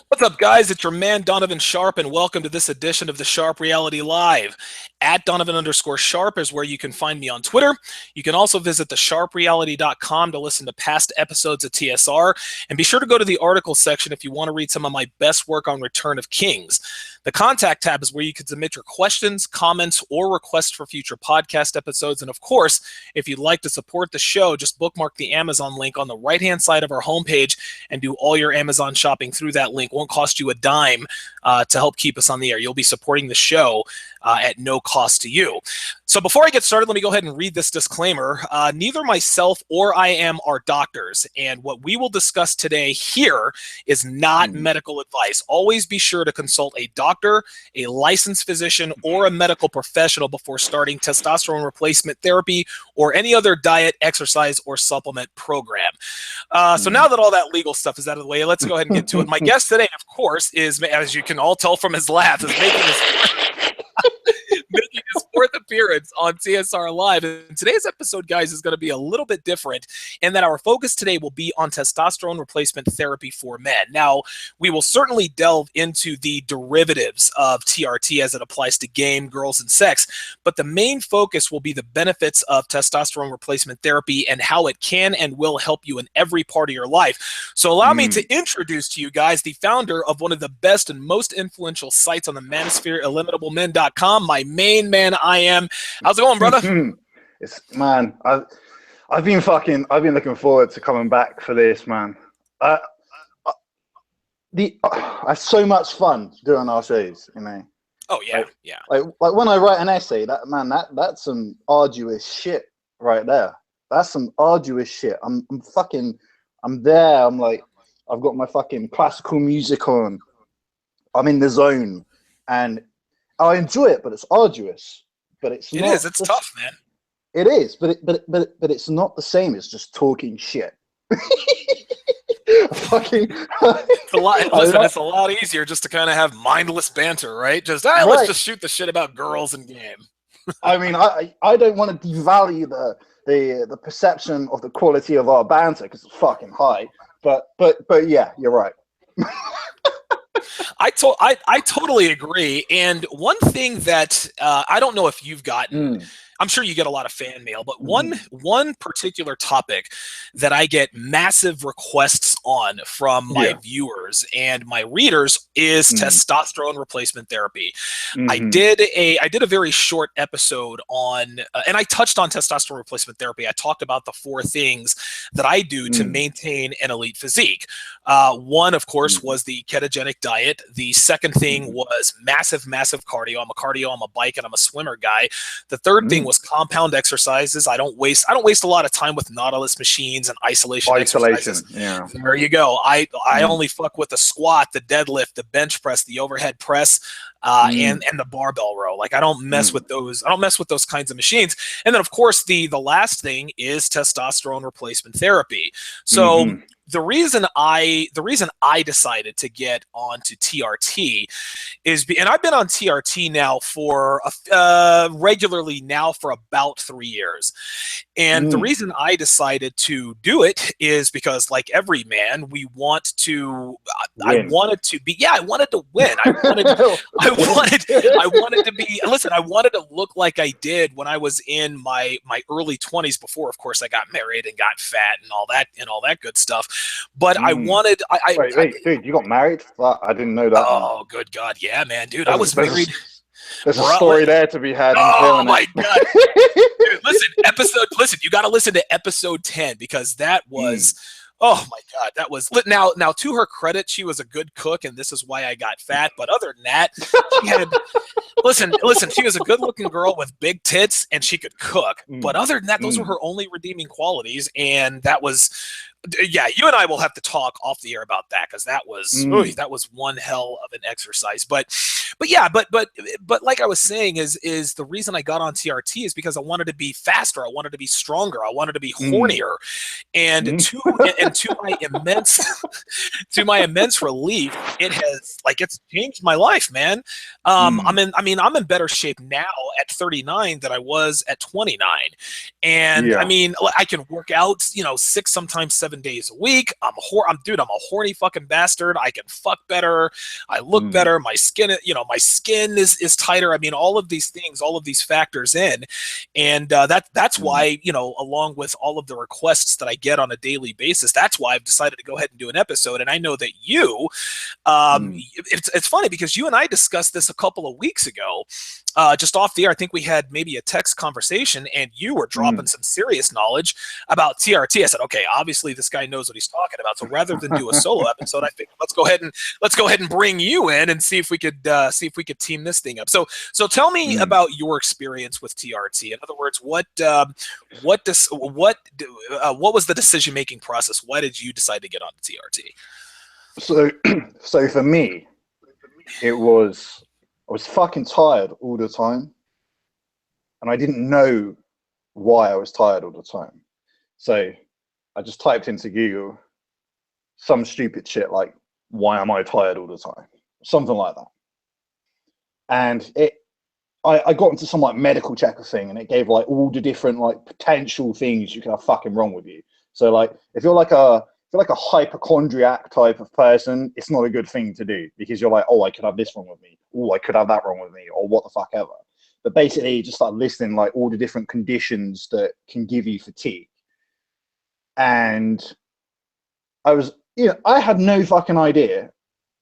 What's up, guys? It's your man, Donovan Sharp, and welcome to this edition of the Sharp Reality Live. At Donovan_Sharp is where you can find me on Twitter. You can also visit thesharpreality.com to listen to past episodes of TSR, and be sure to go to the article section if you want to read some of my best work on Return of Kings. The contact tab is where you can submit your questions, comments, or requests for future podcast episodes. And of course, if you'd like to support the show, just bookmark the Amazon link on the right-hand side of our homepage and do all your Amazon shopping through that link. Won't cost you a dime to help keep us on the air. You'll be supporting the show at no cost to you. So before I get started, let me go ahead and read this disclaimer. Neither myself or IM are doctors, and what we will discuss today here is not medical advice. Always be sure to consult a doctor, a licensed physician, or a medical professional before starting testosterone replacement therapy or any other diet, exercise, or supplement program. So now that all that legal stuff is out of the way, let's go ahead and get to it. My guest today, of course, is, as you can all tell from his laugh, is making his fourth appearance on TSR Live. And today's episode, guys, is going to be a little bit different in that our focus today will be on testosterone replacement therapy for men. Now, we will certainly delve into the derivatives of TRT as it applies to game, girls, and sex, but the main focus will be the benefits of testosterone replacement therapy and how it can and will help you in every part of your life. So allow me to introduce to you guys the founder of one of the best and most influential sites on the manosphere, eliminablemen.com, my main man, IM. How's it going, brother? I've been looking forward to coming back for this, man. I have so much fun doing our shows, you know. Oh yeah, yeah. Like when I write an essay, that's some arduous shit right there. That's some arduous shit. I'm there. I'm like, I've got my fucking classical music on. I'm in the zone, and I enjoy it, but it's arduous. But it's tough, man. It is, but it's not the same as just talking shit. It's a lot. Listen, it's a lot easier just to kind of have mindless banter, right? Just let's just shoot the shit about girls and game. I mean, I don't want to devalue the perception of the quality of our banter because it's fucking high. But yeah, you're right. I totally agree. And one thing that I don't know if you've gotten, I'm sure you get a lot of fan mail, but one particular topic that I get massive requests on from my viewers and my readers is testosterone replacement therapy. I did a very short episode on, and I touched on testosterone replacement therapy. I talked about the 4 things that I do to maintain an elite physique. One, of course, was the ketogenic diet. The second thing was massive cardio. I'm a bike, and I'm a swimmer guy. The third thing was compound exercises. I don't waste a lot of time with Nautilus machines and isolation exercises. Yeah. There you go. I only fuck with the squat, the deadlift, the bench press, the overhead press, and the barbell row. Like I don't mess with those. I don't mess with those kinds of machines. And then of course the last thing is testosterone replacement therapy. So the reason I decided to get onto TRT is, and I've been on TRT now for regularly now for about 3 years, and the reason I decided to do it is because, like every man, we want to. I wanted to win. I wanted to be. Listen, I wanted to look like I did when I was in my early 20s. Before, of course, I got married and got fat and all that good stuff. But I wanted. Wait, dude, you got married? I didn't know that. Oh, good God, yeah, man, dude, I was married. There's a story there to be had. Oh my God, dude, listen, you got to listen to episode 10 because that was. Oh my God, that was now. To her credit, she was a good cook, and this is why I got fat. But other than that, she had. Listen. She was a good-looking girl with big tits, and she could cook. But other than that, those were her only redeeming qualities, and that was. Yeah, you and I will have to talk off the air about that because that was one hell of an exercise. But like I was saying, is the reason I got on TRT is because I wanted to be faster, I wanted to be stronger, I wanted to be hornier, and to my immense relief, it has, like, it's changed my life, man. Mm. I'm in better shape now at 39 than I was at 29. And I Yeah. mean, I can work out, 6, sometimes 7 days a week. I'm a horny fucking bastard. I can fuck better. I look Mm. better. My skin is tighter. I mean, all of these things, all of these factors in. And that's Mm. why, along with all of the requests that I get on a daily basis, that's why I've decided to go ahead and do an episode. And I know that Mm. it's funny because you and I discussed this a couple of weeks ago, just off the air. I think we had maybe a text conversation, and you were dropping Mm. some serious knowledge about TRT. I said, okay, obviously this guy knows what he's talking about. So rather than do a solo episode, I figured let's go ahead and bring you in and see if we could team this thing up. So tell me Mm. about your experience with TRT. In other words, what was the decision making process? Why did you decide to get on the TRT? So, so for me, I was fucking tired all the time, and I didn't know why I was tired all the time. So I just typed into Google some stupid shit like, "Why am I tired all the time?" Something like that, and I got into some like medical checker thing, and it gave like all the different like potential things you can have fucking wrong with you. So like if you're like a hypochondriac type of person, it's not a good thing to do because you're like, oh, I could have this wrong with me, oh, I could have that wrong with me, or what the fuck ever. But basically, you just start listing like all the different conditions that can give you fatigue. And I had no fucking idea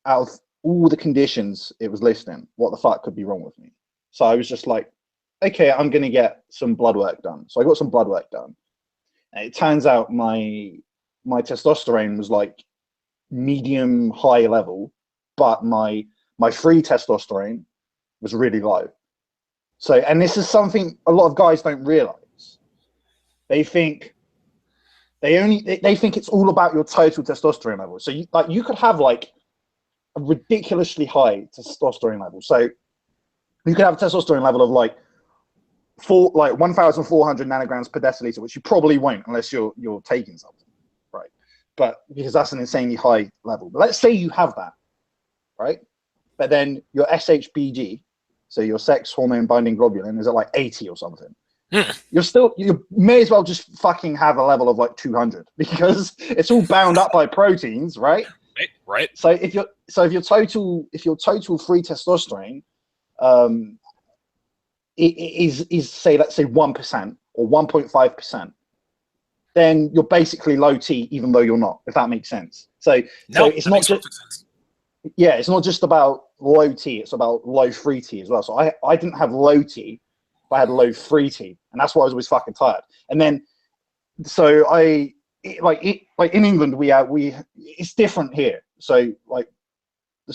out of all the conditions it was listing what the fuck could be wrong with me. So I was just like, okay, I'm gonna get some blood work done. So I got some blood work done, and it turns out my testosterone was like medium high level, but my free testosterone was really low. So, and this is something a lot of guys don't realize. They think they think it's all about your total testosterone level. So you could have like a ridiculously high testosterone level. So you could have a testosterone level of like 1,400 nanograms per deciliter, which you probably won't unless you're taking something, right? But because that's an insanely high level. But let's say you have that, right? But then your SHBG, so your sex hormone binding globulin, is at like 80 or something. You may as well just fucking have a level of like 200 because it's all bound up by proteins, right? Right. So if your total free testosterone is say, let's say 1% or 1.5%, then you're basically low T, even though you're not, if that makes sense. So it's not just it's not just about low T, it's about low free T as well. So I didn't have low T, but I had low free T, and that's why I was always fucking tired. And then so like in England it's different here. So like the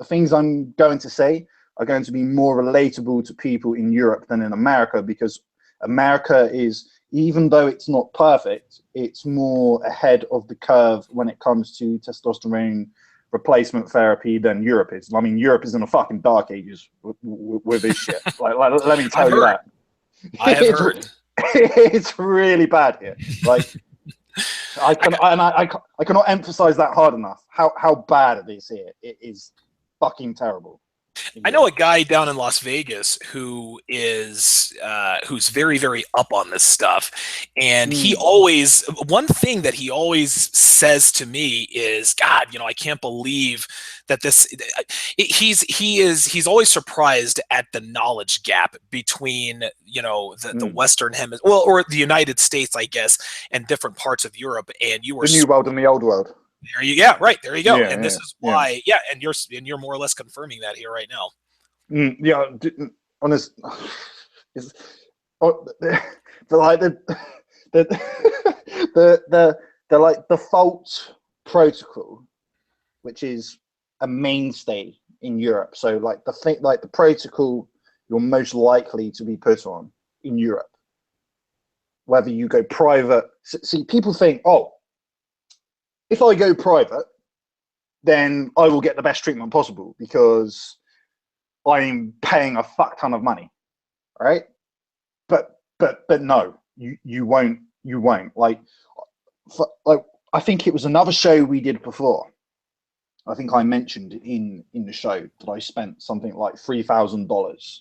things I'm going to say are going to be more relatable to people in Europe than in America, because America is, even though it's not perfect, it's more ahead of the curve when it comes to testosterone replacement therapy than Europe is. I mean, Europe is in the fucking dark ages with this shit. Like, let me tell you that. I have heard. It's really bad here. Like, I cannot emphasize that hard enough. How bad it is here. It is fucking terrible. I know a guy down in Las Vegas who is who's very, very up on this stuff, and one thing that he always says to me is, God, I can't believe that he's always surprised at the knowledge gap between the Western Hemisphere, or the United States, I guess, and different parts of Europe, and you were the new world and the old world. Right. There you go. Yeah, and this is why, and you're more or less confirming that here right now. Yeah, honest. Like the like default protocol, which is a mainstay in Europe. So like the protocol you're most likely to be put on in Europe, whether you go private. See, people think, oh, if I go private, then I will get the best treatment possible because I'm paying a fuck ton of money, right? But no, you won't. Like I think it was another show we did before. I think I mentioned in the show that I spent something like $3,000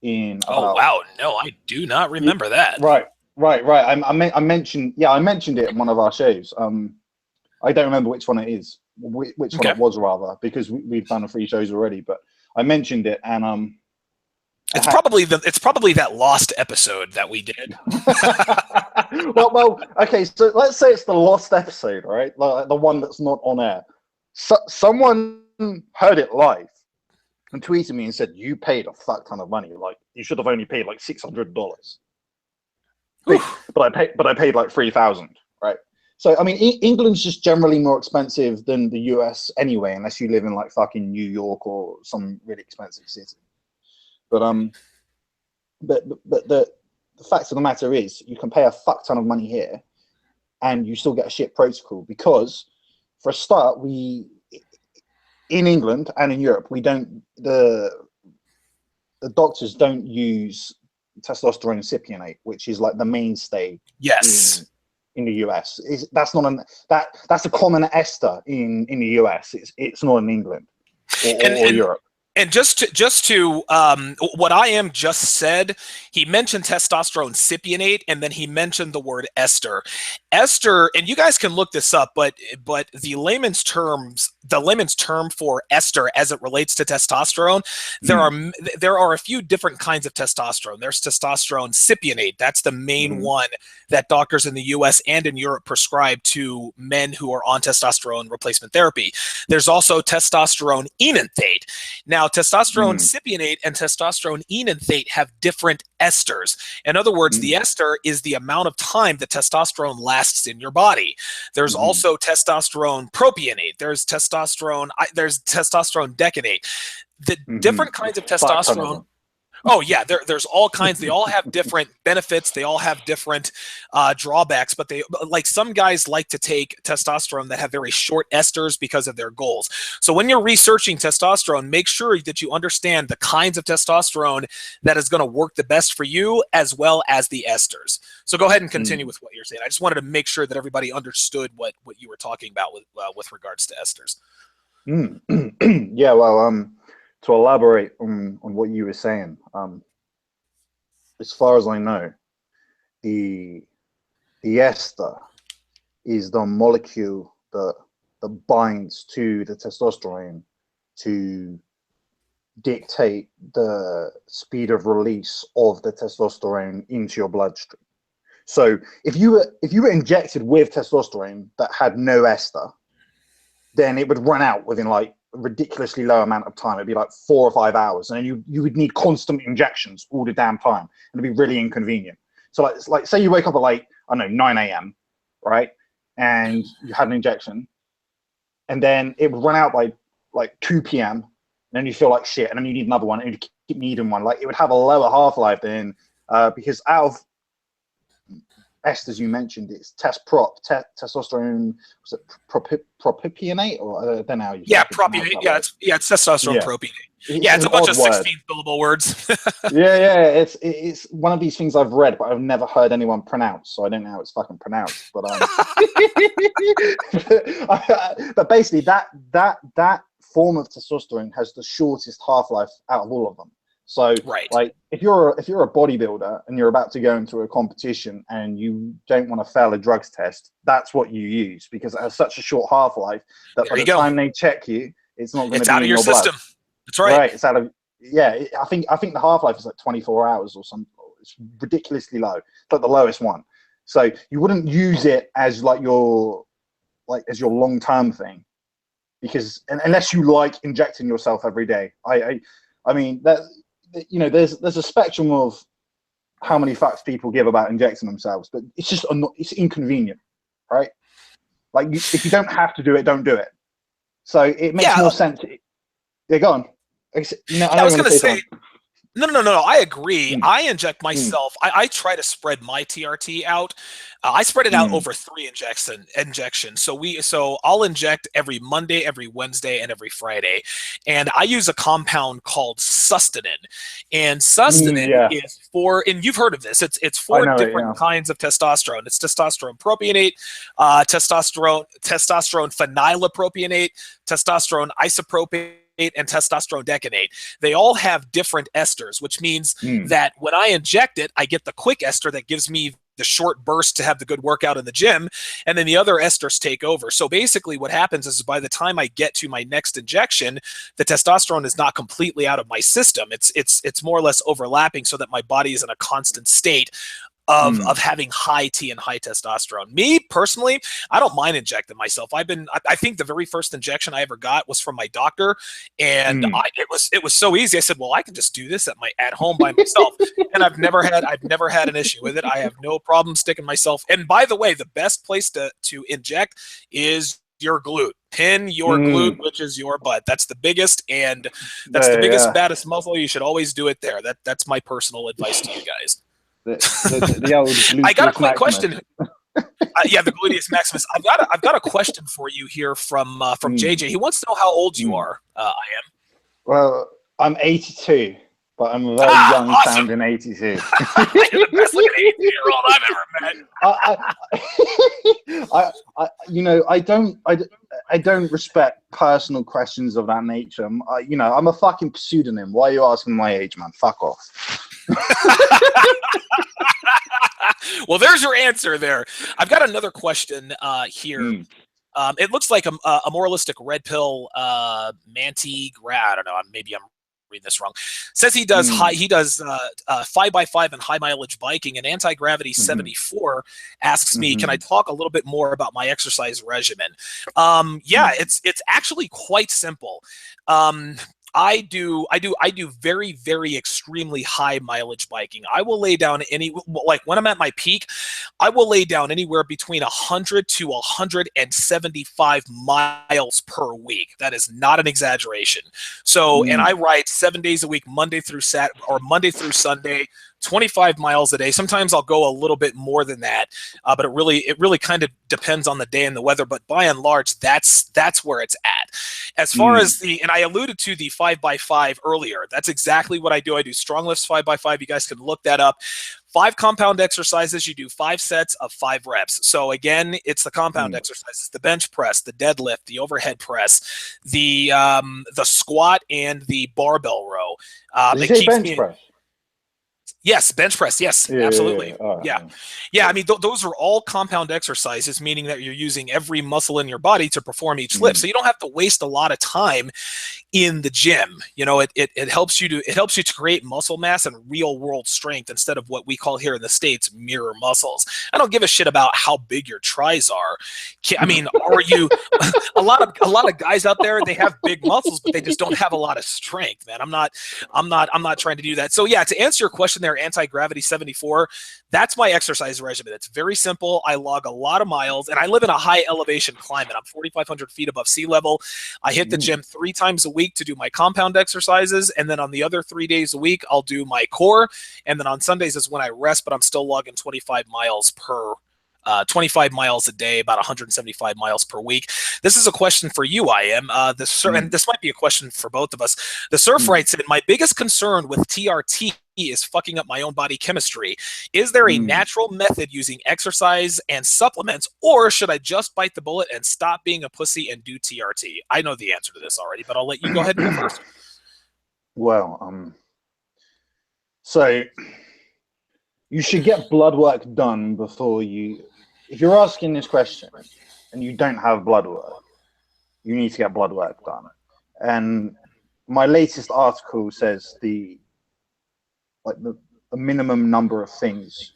in Oh about. wow, no, I do not remember that. Right, right. I mentioned, yeah, I mentioned it in one of our shows. I don't remember which one it is, which one Okay. it was rather, because we've done 3 shows already. But I mentioned it, and It's probably that lost episode that we did. well, okay. So let's say it's the lost episode, right? The one that's not on air. Someone heard it live and tweeted me and said, "You paid a fuck ton of money. Like you should have only paid like $600." But I paid like 3,000, right? So I mean, England's just generally more expensive than the US anyway, unless you live in like fucking New York or some really expensive city. But the fact of the matter is, you can pay a fuck ton of money here, and you still get a shit protocol because, for a start, we in England and in Europe, we don't the doctors don't use testosterone cypionate, which is like the mainstay Yes. in the US. That's not that's a common ester in the US. It's not in England or Europe. And just to what I am just said, he mentioned testosterone cypionate, and then he mentioned the word ester. Ester, and you guys can look this up, but the layman's term for ester as it relates to testosterone, there are a few different kinds of testosterone. There's testosterone cypionate. That's the main one that doctors in the US and in Europe prescribe to men who are on testosterone replacement therapy. There's also testosterone enanthate. Now, testosterone cypionate and testosterone enanthate have different esters. In other words, the ester is the amount of time that testosterone lasts in your body. There's also testosterone propionate. There's testosterone decanate. The different kinds of testosterone. Oh yeah, there's all kinds. They all have different benefits. They all have different drawbacks. But like some guys like to take testosterone that have very short esters because of their goals. So when you're researching testosterone, make sure that you understand the kinds of testosterone that is going to work the best for you, as well as the esters. So go ahead and continue with what you're saying. I just wanted to make sure that everybody understood what you were talking about with regards to esters. Yeah, well, to elaborate on what you were saying, as far as I know, the ester is the molecule that binds to the testosterone to dictate the speed of release of the testosterone into your bloodstream. So if you were injected with testosterone that had no ester, then it would run out within like a ridiculously low amount of time. It'd be like 4 or 5 hours, and then you would need constant injections all the damn time, and it'd be really inconvenient. So like say you wake up at like, I don't know, 9 a.m., right, and you had an injection, and then it would run out by like 2 p.m., and then you feel like shit, and then you need another one, and you keep needing one. Like it would have a lower half-life than because out of esters you mentioned, it's testosterone, was it propionate, or I don't know how you propionate. It's testosterone propionate. It's a bunch of 16-syllable words. It's one of these things I've read, but I've never heard anyone pronounce, so I don't know how it's fucking pronounced. But but basically, that form of testosterone has the shortest half-life out of all of them. So, like, if you're a bodybuilder and you're about to go into a competition and you don't want to fail a drugs test, that's what you use, because it has such a short half-life that by the time they check you, it's not going to be out of your system. Blood. That's right. Right. It's out of I think the half-life is like 24 hours or something. It's ridiculously low. It's like the lowest one. So you wouldn't use it as like your long-term thing, because unless you like injecting yourself every day. I mean that. You know, there's a spectrum of how many fucks people give about injecting themselves, but it's just it's inconvenient, right? Like if you don't have to do it, don't do it. So it makes more sense. Yeah, go on. I was going to say. No. I agree. Mm, I inject mm, myself. I try to spread my TRT out. I spread it out mm, over 3 injections. So I'll inject every Monday, every Wednesday, and every Friday. And I use a compound called Sustanin. And Sustanin yeah, is for, and you've heard of this. It's I four know it. different Yeah. kinds of testosterone. It's testosterone propionate, testosterone phenylpropionate, testosterone isopropionate, and testosterone decanate. They all have different esters, which means Mm, that when I inject it, I get the quick ester that gives me the short burst to have the good workout in the gym, and then the other esters take over. So basically what happens is by the time I get to my next injection, the testosterone is not completely out of my system. It's more or less overlapping so that my body is in a constant state of mm, having high T and high testosterone. Me personally, I don't mind injecting myself. I think the very first injection I ever got was from my doctor, and mm. it was so easy. I said, well, I can just do this at home by myself, and I've never had an issue with it. I have no problem sticking myself. And by the way, the best place to inject is your glute. Pin your glute, Mm. which is your butt. That's the biggest, and that's the The biggest, baddest muscle. You should always do it there. That's my personal advice to you guys. the old I got a gluteus quick maximus. question. Yeah, the gluteus maximus. I've got a question for you here from Mm, JJ. He wants to know how old you mm. are. I am. Well, I'm 82, but I'm a very young Awesome. sounding 82. You're the best looking 18-year-old I've ever met. I don't respect personal questions of that nature. I'm a fucking pseudonym. Why are you asking my age, man? Fuck off. Well, there's your answer there. I've got another question here. Mm, It looks like a moralistic red pill Manti I don't know. Maybe I'm reading this wrong. Says he does mm, 5x5 and high mileage biking. And Anti-Gravity mhm, 74 asks me, can I mhm, talk a little bit more about my exercise regimen? Yeah, mm, it's actually quite simple. Um, I do very, very extremely high mileage biking. I will lay down like when I'm at my peak, I will lay down anywhere between 100 to 175 miles per week. That is not an exaggeration. So, and I mm. ride 7 days a week, Monday through Sunday, 25 miles a day. Sometimes I'll go a little bit more than that, but it really kind of depends on the day and the weather. But by and large, that's where it's at. As far Mm. as and I alluded to the 5x5 earlier. That's exactly what I do. I do strong lifts 5x5. You guys can look that up. 5 compound exercises. You do 5 sets of 5 reps. So again, it's the compound Mm. exercises: the bench press, the deadlift, the overhead press, the squat, and the barbell row. Did you It say keeps bench me. press? Yes, bench press. Yes, Yeah, yeah, absolutely. yeah. All right, Yeah. yeah. Yeah. I Cool. mean, those are all compound exercises, meaning that you're using every muscle in your body to perform each lift. Mm. So you don't have to waste a lot of time in the gym. It helps you to create muscle mass and real world strength instead of what we call here in the States mirror muscles. I don't give a shit about how big your tris are. I mean, are you a lot of guys out there, they have big muscles, but they just don't have a lot of strength, man. I'm not trying to do that. So yeah, to answer your question there, Anti-Gravity 74, that's my exercise regimen. It's very simple. I log a lot of miles, and I live in a high elevation climate. I'm 4,500 feet above sea level. I hit the Mm. gym 3 times a week to do my compound exercises, and then on the other 3 days a week, I'll do my core, and then on Sundays is when I rest. But I'm still logging 25 miles a day, about 175 miles per week. This is a question for you, I am. And Mm. this might be a question for both of us. The Surf Mm. writes in, my biggest concern with TRT is fucking up my own body chemistry. Is there a Mm. natural method using exercise and supplements, or should I just bite the bullet and stop being a pussy and do TRT? I know the answer to this already, but I'll let you go ahead and go first. Well, so you should get blood work done before you. If you're asking this question and you don't have blood work, you need to get blood work done. And my latest article says the minimum number of things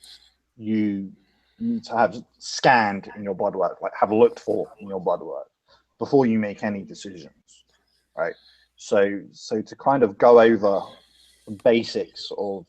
you need to have scanned in your blood work, like have looked for in your blood work before you make any decisions, right? So to kind of go over the basics of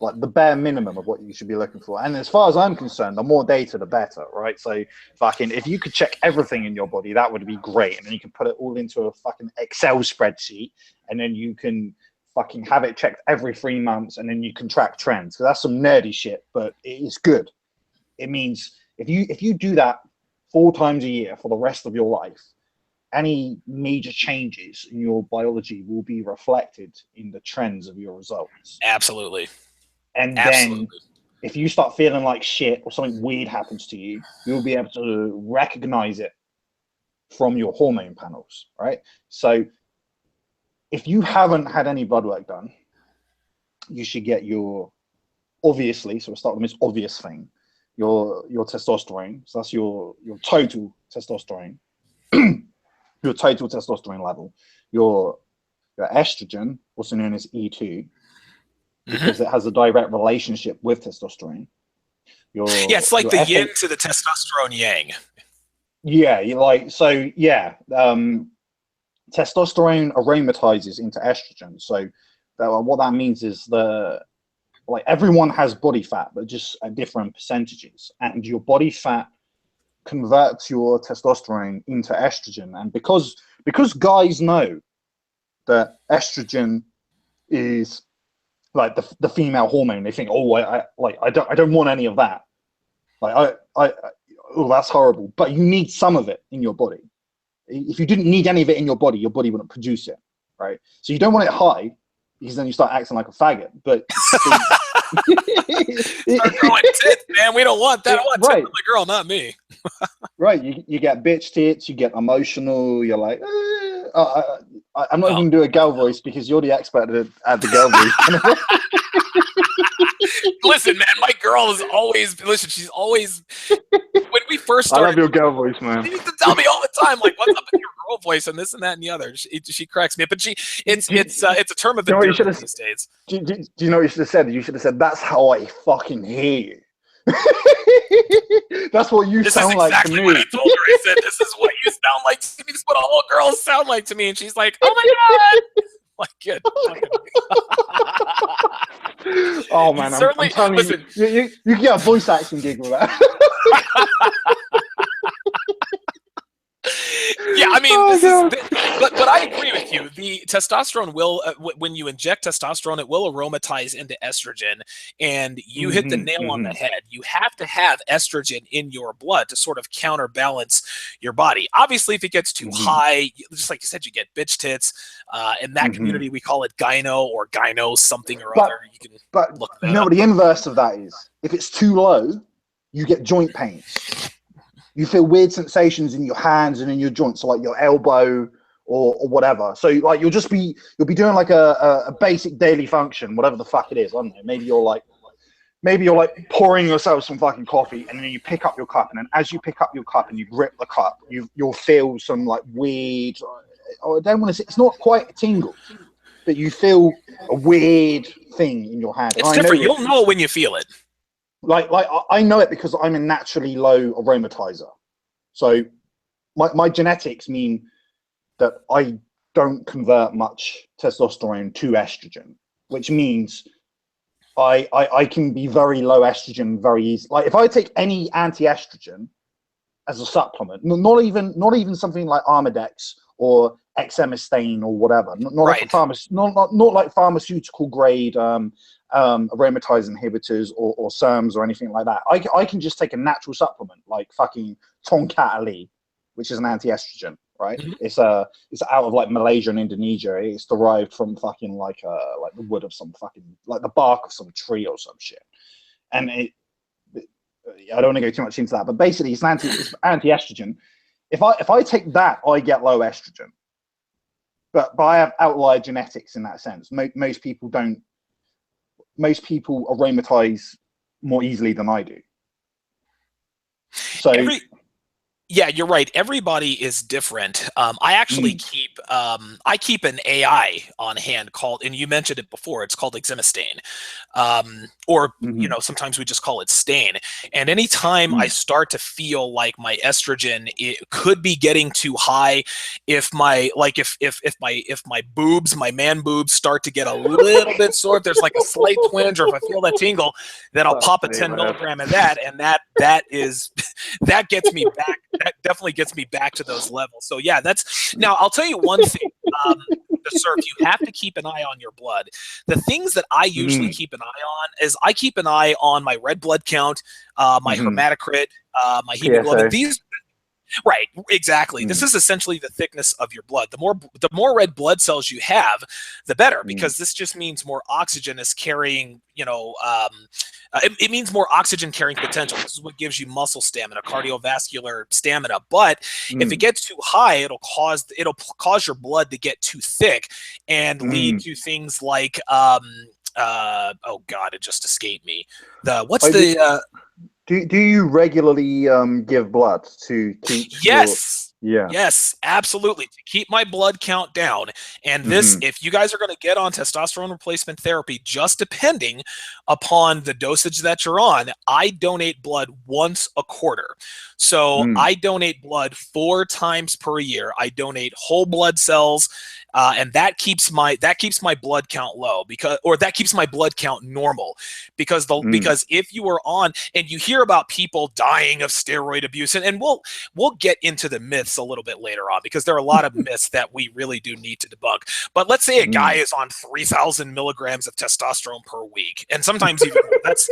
like the bare minimum of what you should be looking for. And as far as I'm concerned, the more data, the better, right? So fucking, if you could check everything in your body, that would be great. And then you can put it all into a fucking Excel spreadsheet, and then you can fucking have it checked every 3 months, and then you can track trends. So that's some nerdy shit, but it's good. It means if you do that 4 times a year for the rest of your life, any major changes in your biology will be reflected in the trends of your results. Absolutely. And Absolutely. then if you start feeling like shit or something weird happens to you, you'll be able to recognize it from your hormone panels, right? So if you haven't had any blood work done, you should get your, obviously, so we'll start with the most obvious thing, your testosterone. So that's your total testosterone, your total testosterone level, your estrogen, also known as E2, because it has a direct relationship with testosterone. Yeah, it's like the yin to the testosterone yang. Yeah, testosterone aromatizes into estrogen. So what that means is like everyone has body fat, but just at different percentages, and your body fat converts your testosterone into estrogen. And because guys know that estrogen is like the female hormone, they think, oh, I don't want any of that. Like oh, that's horrible. But you need some of it in your body. If you didn't need any of it in your body wouldn't produce it, right? So you don't want it high, because then you start acting like a faggot. But start growing tits, man. We don't want that. I want tits on my girl, not me. Right. You get bitch tits. You get emotional. You're like, I'm not even gonna do a girl voice because you're the expert at the girl voice. Listen, man, my girl is always she's always, when we first started, I love your girl voice, man. She used to tell me all the time, like, what's up with your girl voice and this and that and the other. She cracks me up, but it's a term of endearment these days. Do you know what you should have said? You should have said, that's how I fucking hear you. That's what you sound like to me. This is exactly what I told her. I said, this is what you sound like to me. This is what all girls sound like to me. And she's like, oh my God. Like, good. Oh man, I'm telling you, you get a voice acting gig with that. Yeah, I mean, but I agree with you. The testosterone will, when you inject testosterone, it will aromatize into estrogen, and you hit the nail on the head. You have to have estrogen in your blood to sort of counterbalance your body. Obviously, if it gets too high, just like you said, you get bitch tits. In that community, we call it gyno or gyno something or other. You can look that up. What the inverse of that is? If it's too low, you get joint pains. You feel weird sensations in your hands and in your joints, so like your elbow or whatever. So like you'll be doing like a basic daily function, whatever the fuck it is. I don't know. Maybe you're like pouring yourself some fucking coffee, and then you pick up your cup, and then as you pick up your cup and you grip the cup, you'll feel some like weird. I don't want to say, it's not quite a tingle, but you feel a weird thing in your hand. It's different. You'll know when you feel it. Like I know it because I'm a naturally low aromatizer. So my genetics mean that I don't convert much testosterone to estrogen, which means I can be very low estrogen very easy. Like if I take any anti-estrogen as a supplement, not even something like Armadex or Exemestane or whatever, not like pharmaceutical grade aromatase inhibitors or SERMs or anything like that. I can just take a natural supplement like fucking Tongkat Ali, which is an anti-estrogen, right? It's out of like Malaysia and Indonesia. It's derived from fucking like the wood of some fucking, like the bark of some tree or some shit. And I don't want to go too much into that, but basically it's anti-estrogen. If I take that, I get low estrogen. But I have outlier genetics in that sense. Most people don't. Most people aromatize more easily than I do. So yeah, you're right. Everybody is different. I actually keep an AI on hand called, and you mentioned it before, it's called Exemestane. Or you know, sometimes we just call it stain. And anytime I start to feel like my estrogen, it could be getting too high, if my boobs, my man boobs start to get a little bit sore, if there's like a slight twinge, or if I feel that tingle, then I'll pop a 10 milligram of that, and that gets me back. That definitely gets me back to those levels. So yeah, now I'll tell you one thing. the surf, you have to keep an eye on your blood. The things that I usually keep an eye on is I keep an eye on my red blood count, my hematocrit, my hemoglobin. These Right, exactly. This is essentially the thickness of your blood. The more red blood cells you have, the better, because this just means more oxygen is carrying, it means more oxygen carrying potential. This is what gives you muscle stamina, cardiovascular stamina. But if it gets too high, it'll cause your blood to get too thick and lead to things like oh God, it just escaped me. Do you regularly give blood to keep Yes. Yeah. Yes, absolutely. To keep my blood count down. And this, if you guys are going to get on testosterone replacement therapy, just depending upon the dosage that you're on, I donate blood once a quarter. So I donate blood 4 times per year. I donate whole blood cells, and that keeps my blood count low, that keeps my blood count normal, because because if you are on, and you hear about people dying of steroid abuse, and we'll get into the myths a little bit later on, because there are a lot of myths that we really do need to debunk. But let's say a guy is on 3,000 milligrams of testosterone per week, and sometimes even that's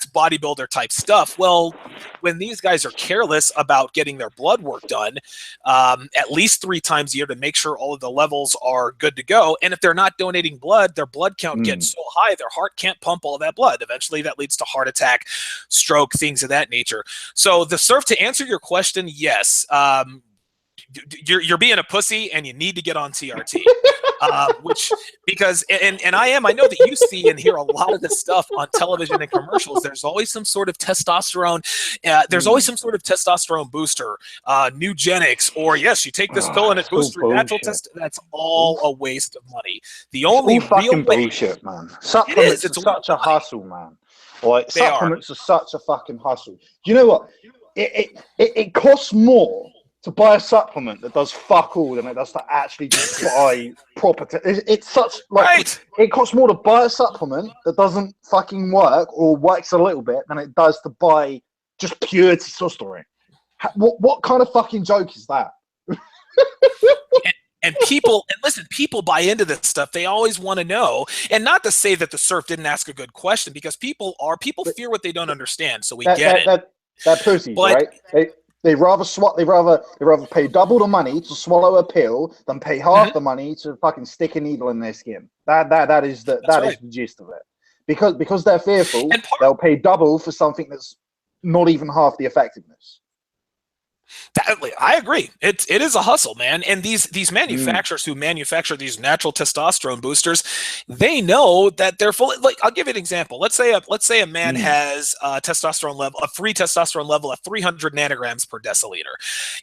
bodybuilder type stuff. Well, when these guys are careless about getting their blood work done at least 3 times a year to make sure all of the levels are good to go, and if they're not donating blood, their blood count gets so high their heart can't pump all that blood. Eventually that leads to heart attack, stroke, things of that nature. So the surf, to answer your question, yes, you're being a pussy and you need to get on TRT. Because I know that you see and hear a lot of this stuff on television and commercials. There's always some sort of testosterone. There's always some sort of testosterone booster, Nugenics, or yes, you take this pill and it boosts your natural That's all a waste of money. The only real bullshit, man. Supplements are such a hustle, man. Like, supplements are such a fucking hustle. Do you know what? It costs more to buy a supplement that does fuck all than it does to actually just buy proper. It's such like it costs more to buy a supplement that doesn't fucking work or works a little bit than it does to buy just pure testosterone. What kind of fucking joke is that? And people buy into this stuff. They always want to know, and not to say that the surf didn't ask a good question, because people fear what they don't understand. So we get it. They're pussies, right? They rather pay double the money to swallow a pill than pay half the money to fucking stick a needle in their skin. That is the gist of it. Because they're fearful, they'll pay double for something that's not even half the effectiveness. I agree. It is a hustle, man. And these manufacturers who manufacture these natural testosterone boosters, they know that they're full. Like, I'll give you an example. Let's say a man has a free testosterone level of 300 nanograms per deciliter.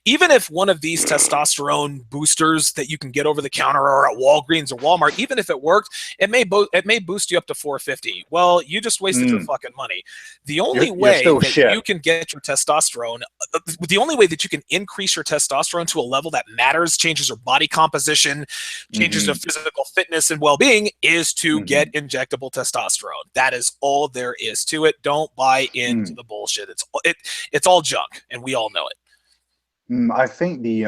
Even if one of these testosterone boosters that you can get over the counter or at Walgreens or Walmart, even if it worked, it may boost you up to 450. Well, you just wasted your fucking money. The only way that you can get your testosterone, the only way that you can increase your testosterone to a level that matters, changes your body composition, changes your physical fitness and well-being, is to get injectable testosterone. That is all there is to it. Don't buy into the bullshit. It's all junk, and we all know it. I think the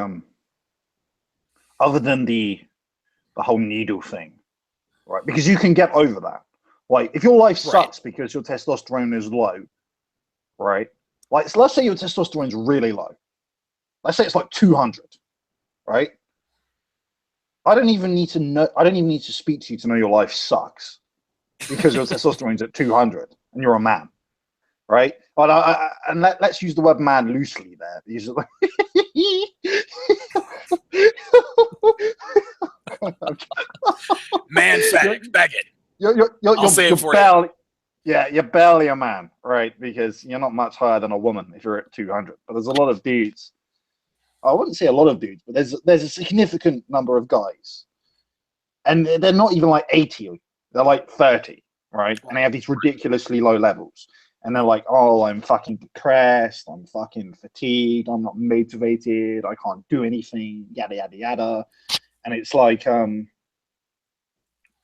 other than the whole needle thing, right? Because you can get over that. Like, if your life sucks because your testosterone is low, right? Like, so let's say your testosterone is really low. Let's say it's like 200, right? I don't even need to speak to you to know your life sucks, because your testosterone's at 200 and you're a man, right? And let's use the word man loosely there. Man faggot. You're barely a man, right? Because you're not much higher than a woman if you're at 200. But there's a lot of dudes. I wouldn't say a lot of dudes, but there's a significant number of guys, and they're not even like 80. They're like 30, right? And they have these ridiculously low levels, and they're like, "Oh, I'm fucking depressed. I'm fucking fatigued. I'm not motivated. I can't do anything. Yada yada yada." And it's like,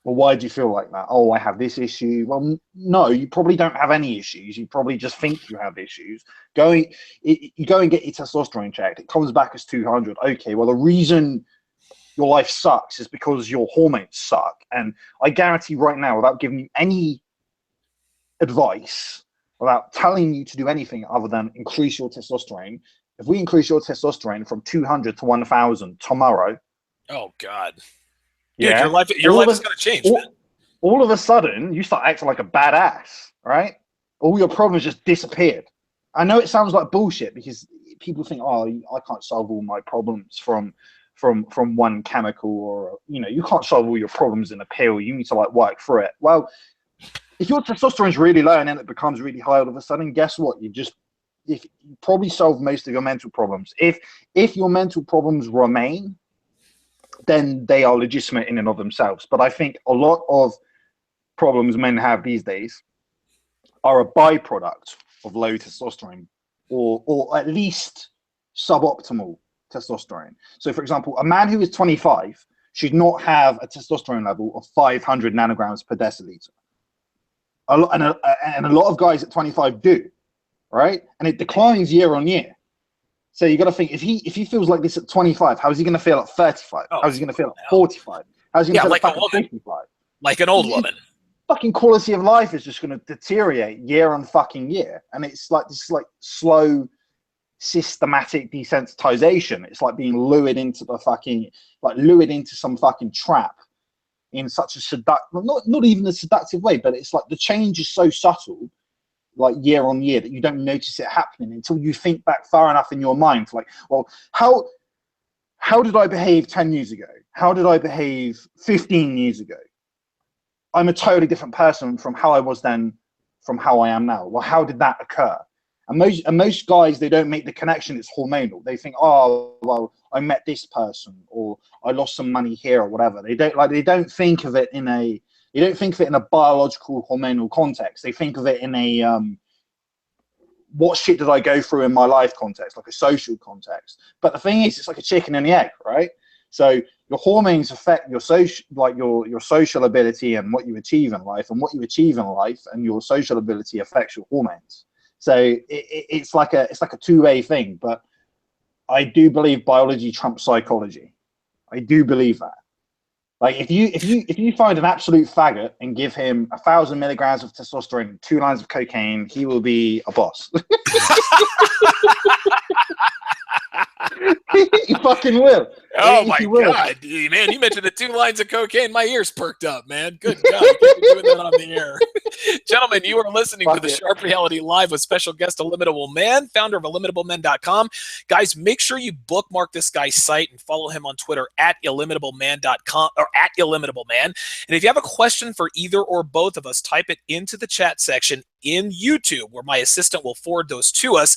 well, why do you feel like that? Oh, I have this issue. Well, no, you probably don't have any issues. You probably just think you have issues. You go and get your testosterone checked. It comes back as 200. Okay, well, the reason your life sucks is because your hormones suck. And I guarantee right now, without giving you any advice, without telling you to do anything other than increase your testosterone, if we increase your testosterone from 200 to 1,000 tomorrow, oh God, dude, yeah, your life is gonna change, man. All of a sudden, you start acting like a badass, right? All your problems just disappeared. I know it sounds like bullshit because people think, oh, I can't solve all my problems from one chemical, or you can't solve all your problems in a pill. You need to like work through it. Well, if your testosterone is really low and then it becomes really high all of a sudden, guess what? You probably solve most of your mental problems. If your mental problems remain, then they are legitimate in and of themselves. But I think a lot of problems men have these days are a byproduct of low testosterone, or at least suboptimal testosterone. So, for example, a man who is 25 should not have a testosterone level of 500 nanograms per deciliter. And a lot of guys at 25 do, right? And it declines year on year. So you got to think, if he feels like this at 25, how is he going to feel at 35? How is he going to feel at 45? How is he going to feel at 55? Like an old woman. Fucking quality of life is just going to deteriorate year on fucking year, and it's like this slow, systematic desensitization. It's like being lured into some fucking trap in such a not even a seductive way, but it's like the change is so subtle, like year on year, that you don't notice it happening until you think back far enough in your mind, like, well, how did I behave 10 years ago? How did I behave 15 years ago? I'm a totally different person from how I was then, from how I am now. Well, how did that occur? And most guys, they don't make the connection. It's hormonal. They think, oh, well, I met this person, or I lost some money here, or whatever. They don't think of it in a biological hormonal context. They think of it in a what shit did I go through in my life context, like a social context. But the thing is, it's like a chicken and the egg, right? So your hormones affect your social ability and what you achieve in life, and what you achieve in life and your social ability affects your hormones. So it's like a two-way thing. But I do believe biology trumps psychology. I do believe that. Like if you find an absolute faggot and give him 1,000 milligrams of testosterone and 2 lines of cocaine, he will be a boss. He fucking will. Oh my God, man! You mentioned the 2 lines of cocaine. My ears perked up, man. Good God, you can't be doing that on the air. Gentlemen, you are listening to the Sharp Reality Live with special guest Illimitable Man, founder of illimitablemen.com. Guys, make sure you bookmark this guy's site and follow him on Twitter at illimitableman.com or at illimitableman. And if you have a question for either or both of us, type it into the chat section in YouTube, where my assistant will forward those to us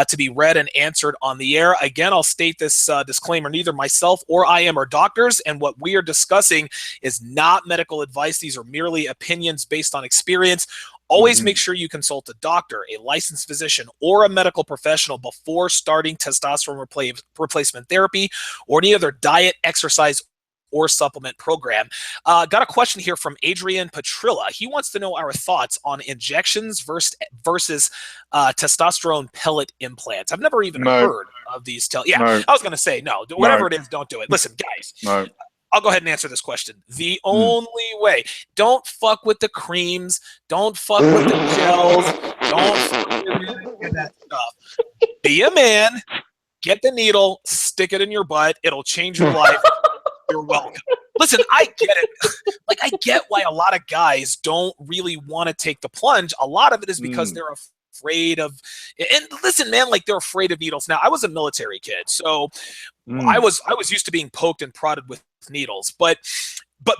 to be read and answered on the air. Again, I'll state this disclaimer: neither myself or IM are doctors, and what we are discussing is not medical advice. These are merely opinions based on experience. Always make sure you consult a doctor, a licensed physician, or a medical professional before starting testosterone replacement therapy or any other diet, exercise, or supplement program. Got a question here from Adrian Petrilla. He wants to know our thoughts on injections versus testosterone pellet implants. I've never even heard of these. I was going to say, no, whatever it is, don't do it. Listen, guys, I'll go ahead and answer this question. The only way, don't fuck with the creams, don't fuck with the gels, don't fuck with that stuff. Be a man, get the needle, stick it in your butt, it'll change your life. You're welcome. Listen, I get it. Like, I get why a lot of guys don't really want to take the plunge. A lot of it is because they're afraid of, and listen, man, like, they're afraid of needles. Now, I was a military kid, so I was used to being poked and prodded with needles, but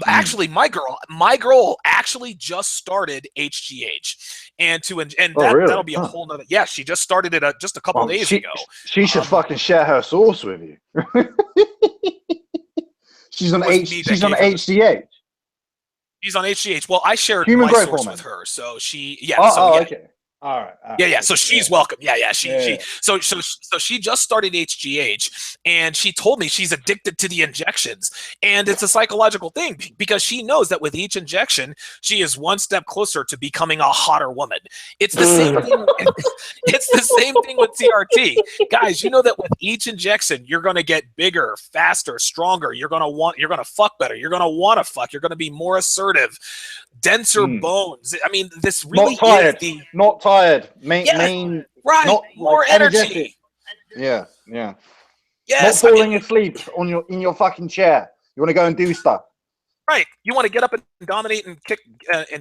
actually my girl actually just started HGH, and really? That'll be a whole nother. Yeah, she just started it just a couple days ago. She should fucking share her sauce with you. She's on HGH. She's on HGH. Well, I shared human my growth source hormone with her, so she. Okay. Yeah, yeah. So she's welcome. Yeah. So she just started HGH, and she told me she's addicted to the injections, and it's a psychological thing because she knows that with each injection, she is one step closer to becoming a hotter woman. It's the same thing. It's the same thing with TRT, guys. You know that with each injection, you're going to get bigger, faster, stronger. You're going to fuck better. You're going to want to fuck. You're going to be more assertive, denser bones. I mean, this really is the not tired. right, Not more like energy. Energetic. Yeah. Yes, not falling asleep in your fucking chair. You want to go and do stuff. Right. You want to get up and dominate and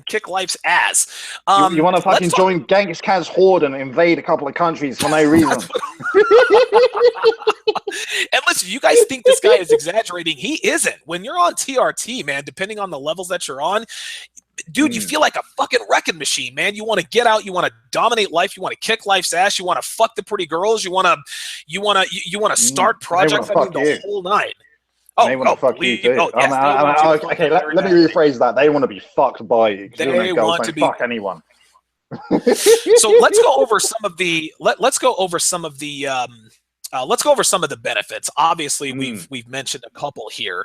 kick life's ass. You want to fucking join Genghis Khan's horde and invade a couple of countries for no reason. And listen, you guys think this guy is exaggerating. He isn't. When you're on TRT, man, depending on the levels that you're on, dude, you feel like a fucking wrecking machine, man. You want to get out, you want to dominate life, you want to kick life's ass, you want to fuck the pretty girls, you want to start projects. I mean, the whole nine. They want to fuck you too. Okay, let me rephrase that. They want to be fucked by you. They want to fuck anyone. So let's go over some of the benefits. Obviously, we've mentioned a couple here.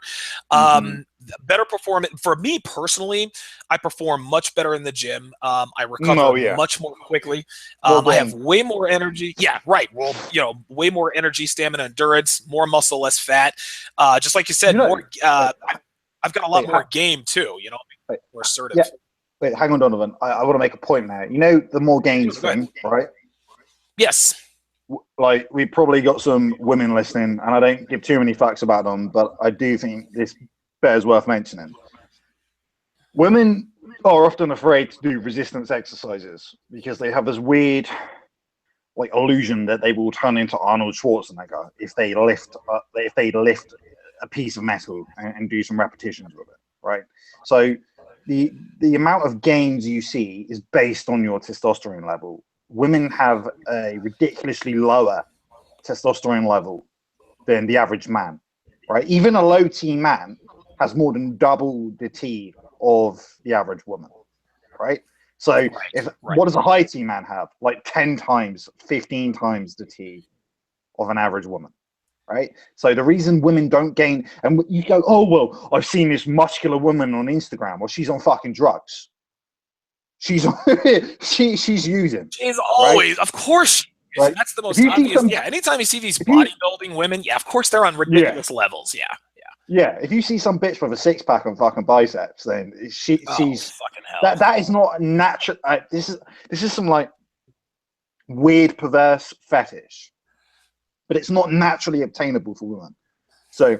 Better performance for me personally. I perform much better in the gym. I recover much more quickly. I have way more energy. Yeah, right. Well, way more energy, stamina, endurance, more muscle, less fat. Just like you said, more. I've got a lot more game too. More assertive. Yeah. Wait, hang on, Donovan. I want to make a point now. The more gains thing, right? Yes. Like, we probably got some women listening, and I don't give too many facts about them, but I do think this bears worth mentioning. Women are often afraid to do resistance exercises because they have this weird, like, illusion that they will turn into Arnold Schwarzenegger if they lift a piece of metal and do some repetitions with it, right? So the amount of gains you see is based on your testosterone level. Women have a ridiculously lower testosterone level than the average man, right? Even a low T man has more than double the T of the average woman, right? So what does a high T man have? Like 10 times, 15 times the T of an average woman, right? So the reason women don't gain, and you go, oh, well, I've seen this muscular woman on Instagram, well, she's on fucking drugs. She's using. She's always, of course. Right? That's the most obvious. Anytime you see these bodybuilding women, of course they're on ridiculous levels. Yeah. If you see some bitch with a six pack and fucking biceps, then she's fucking hell. That is not natural. This is some like weird perverse fetish, but it's not naturally obtainable for women. So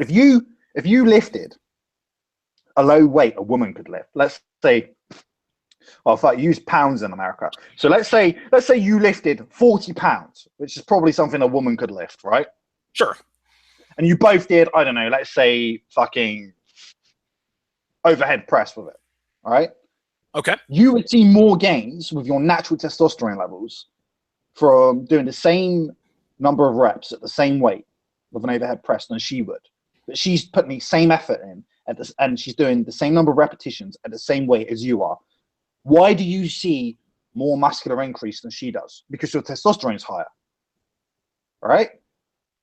if you lifted a low weight a woman could lift, let's say. Oh, if I use pounds in America. So let's say you lifted 40 pounds, which is probably something a woman could lift, right? Sure. And you both did, I don't know, let's say fucking overhead press with it. All right. Okay. You would see more gains with your natural testosterone levels from doing the same number of reps at the same weight with an overhead press than she would. But she's putting the same effort in and she's doing the same number of repetitions at the same weight as you are. Why do you see more muscular increase than she does? Because your testosterone is higher. All right?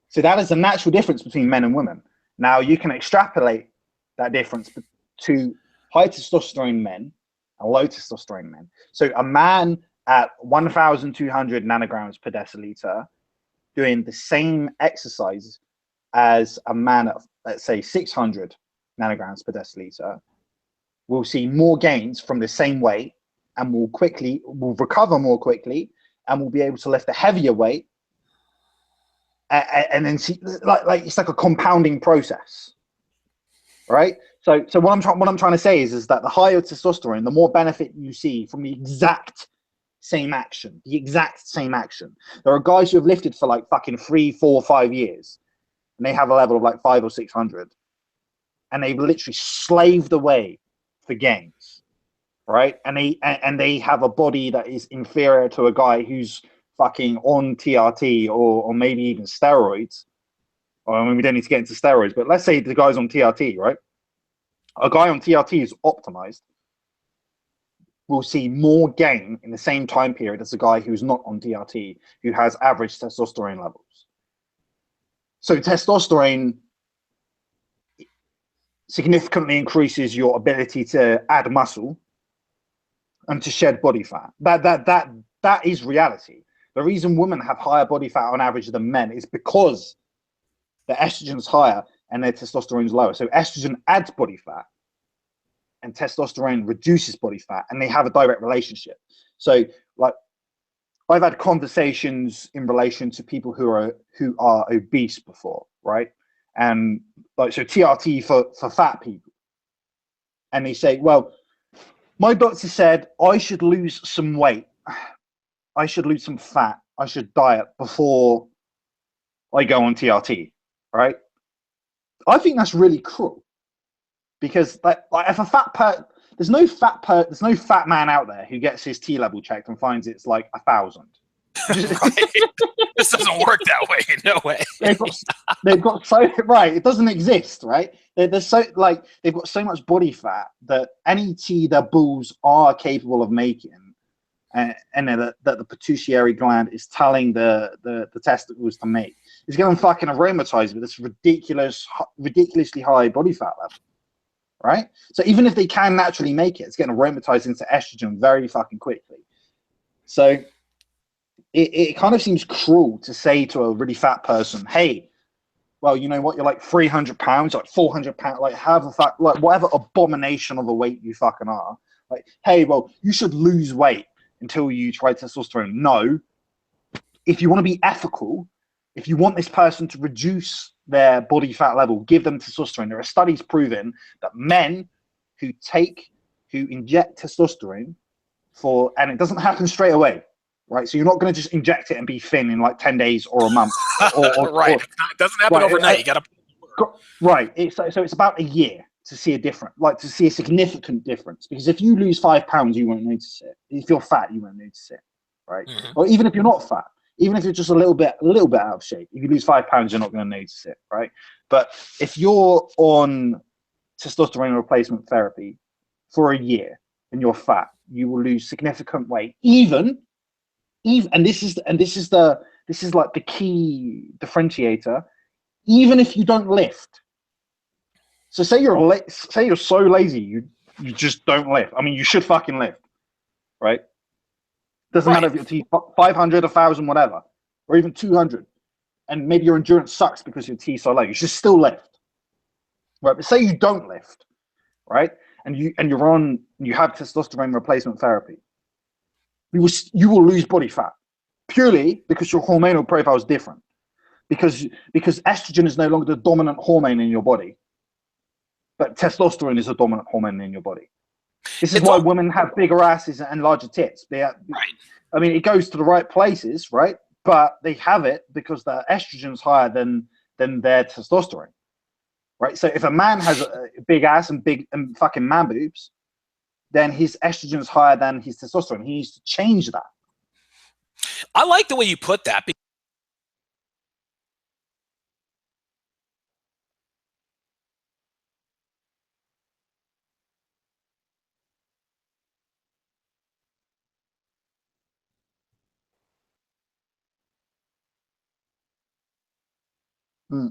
So that is a natural difference between men and women. Now, you can extrapolate that difference to high testosterone men and low testosterone men. So a man at 1,200 nanograms per deciliter doing the same exercise as a man at, let's say, 600 nanograms per deciliter will see more gains from the same weight and will recover more quickly and will be able to lift a heavier weight and then see like it's like a compounding process, right? So what I'm trying to say is that the higher testosterone, the more benefit you see from the exact same action. There are guys who have lifted for like fucking 3, 4, 5 years and they have a level of like 500 or 600 and they've literally slaved away for gains, right? And they have a body that is inferior to a guy who's fucking on TRT or maybe even steroids. I mean, we don't need to get into steroids, but let's say the guy's on TRT, right? A guy on TRT is optimized. will see more gain in the same time period as a guy who's not on TRT, who has average testosterone levels. So testosterone significantly increases your ability to add muscle and to shed body fat. That is reality. The reason women have higher body fat on average than men is because their estrogen's higher and their testosterone's lower. So estrogen adds body fat and testosterone reduces body fat, and they have a direct relationship. So like I've had conversations in relation to people who are obese before, right? And like so TRT for fat people. And they say, well, my doctor said I should lose some weight. I should lose some fat. I should diet before I go on TRT, right? I think that's really cruel because like if a there's no fat man out there who gets his T level checked and finds it's like 1,000. Right. This doesn't work that way. No way. they've got so right. It doesn't exist, right? They're so like they've got so much body fat that any tea their bulls are capable of making, and that the pituitary gland is telling the testicles to make, is going to fucking aromatize with this ridiculously high body fat level, right? So even if they can naturally make it, it's getting aromatized into estrogen very fucking quickly. So it kind of seems cruel to say to a really fat person, hey, well, you know what, you're like 300 pounds, like 400 pounds, like have a fat, like whatever abomination of a weight you fucking are, like, hey, well, you should lose weight until you try testosterone. No, if you want to be ethical, if you want this person to reduce their body fat level, give them testosterone. There are studies proving that men who inject testosterone and it doesn't happen straight away, right? So you're not going to just inject it and be thin in like 10 days or a month. Right. It doesn't happen overnight. You got to. Right. So it's about a year to see to see a significant difference. Because if you lose 5 pounds, you won't notice it. If you're fat, you won't notice it, right? Mm-hmm. Or even if you're not fat, even if you're just a little bit out of shape, if you lose 5 pounds, you're not going to notice it, right? But if you're on testosterone replacement therapy for a year and you're fat, you will lose significant weight. Even and this is like the key differentiator. Even if you don't lift. So say you're so lazy you just don't lift. I mean, you should fucking lift, right? Doesn't matter if you're T 500, 1,000, whatever, or even 200, and maybe your endurance sucks because your T so low. You should still lift, right? But say you don't lift, right? And you have testosterone replacement therapy. You will lose body fat purely because your hormonal profile is different. Because estrogen is no longer the dominant hormone in your body, but testosterone is a dominant hormone in your body. This is why women have bigger asses and larger tits. Right. I mean, it goes to the right places, right? But they have it because their estrogen is higher than their testosterone, right? So if a man has a big ass and fucking man boobs, then his estrogen is higher than his testosterone. He needs to change that. I like the way you put that. Hmm.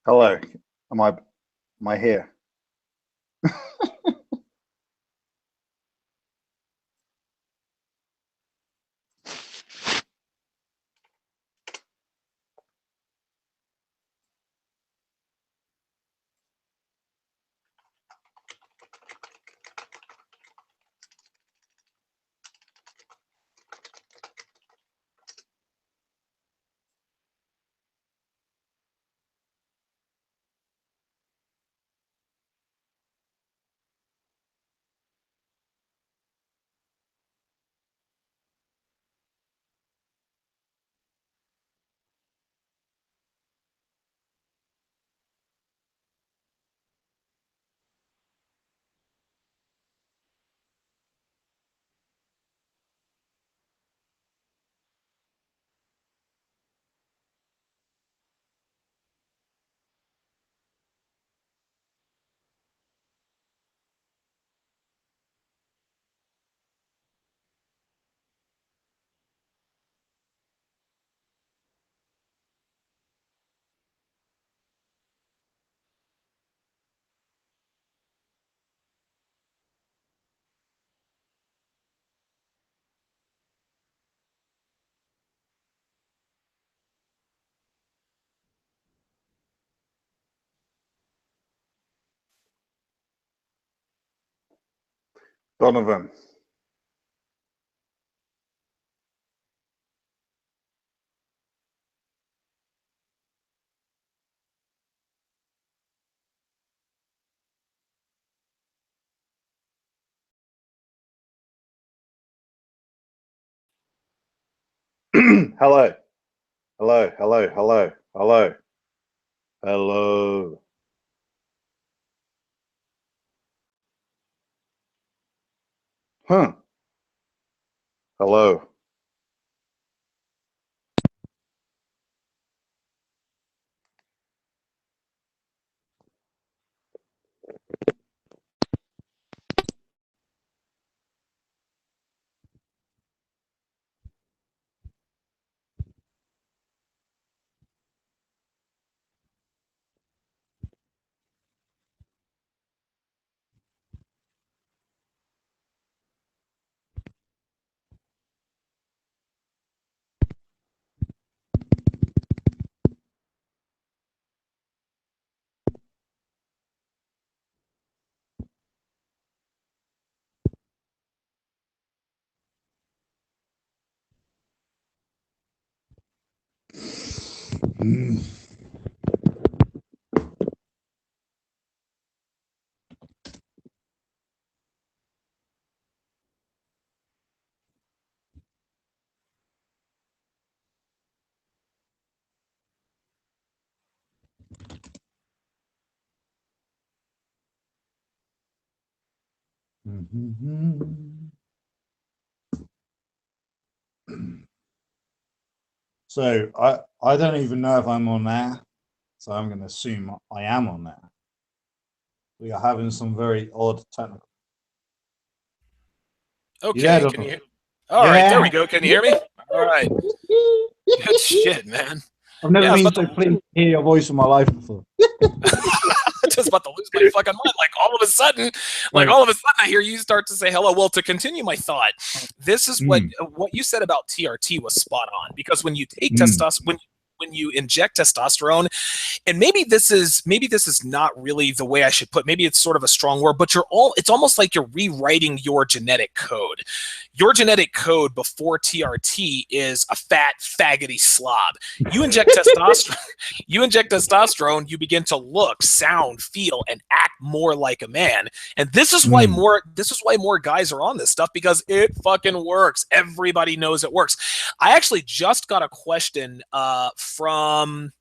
Hello, am I here? Donovan. Hello. Hello. Hello. Hello. Hello. Hello. Huh. Hello. So I don't even know if I'm on there, so I'm going to assume I am on there. We are having some very odd technical. Okay, can you? All right, there we go. Can you hear me? All right. Good shit, man. I've never Yeah, I was been about so pleased to hear your voice in my life before. just about to lose my fucking mind. Like all of a sudden, I hear you start to say hello. Well, to continue my thought, this is what you said about TRT was spot on, because when you take testosterone, when you inject testosterone, and maybe this is not really the way I should put. Maybe it's sort of a strong word, but it's almost like you're rewriting your genetic code. Your genetic code before TRT is a fat, faggoty slob. You inject testosterone, you begin to look, sound, feel, and act more like a man. And this is why more guys are on this stuff, because it fucking works. Everybody knows it works. I actually just got a question from,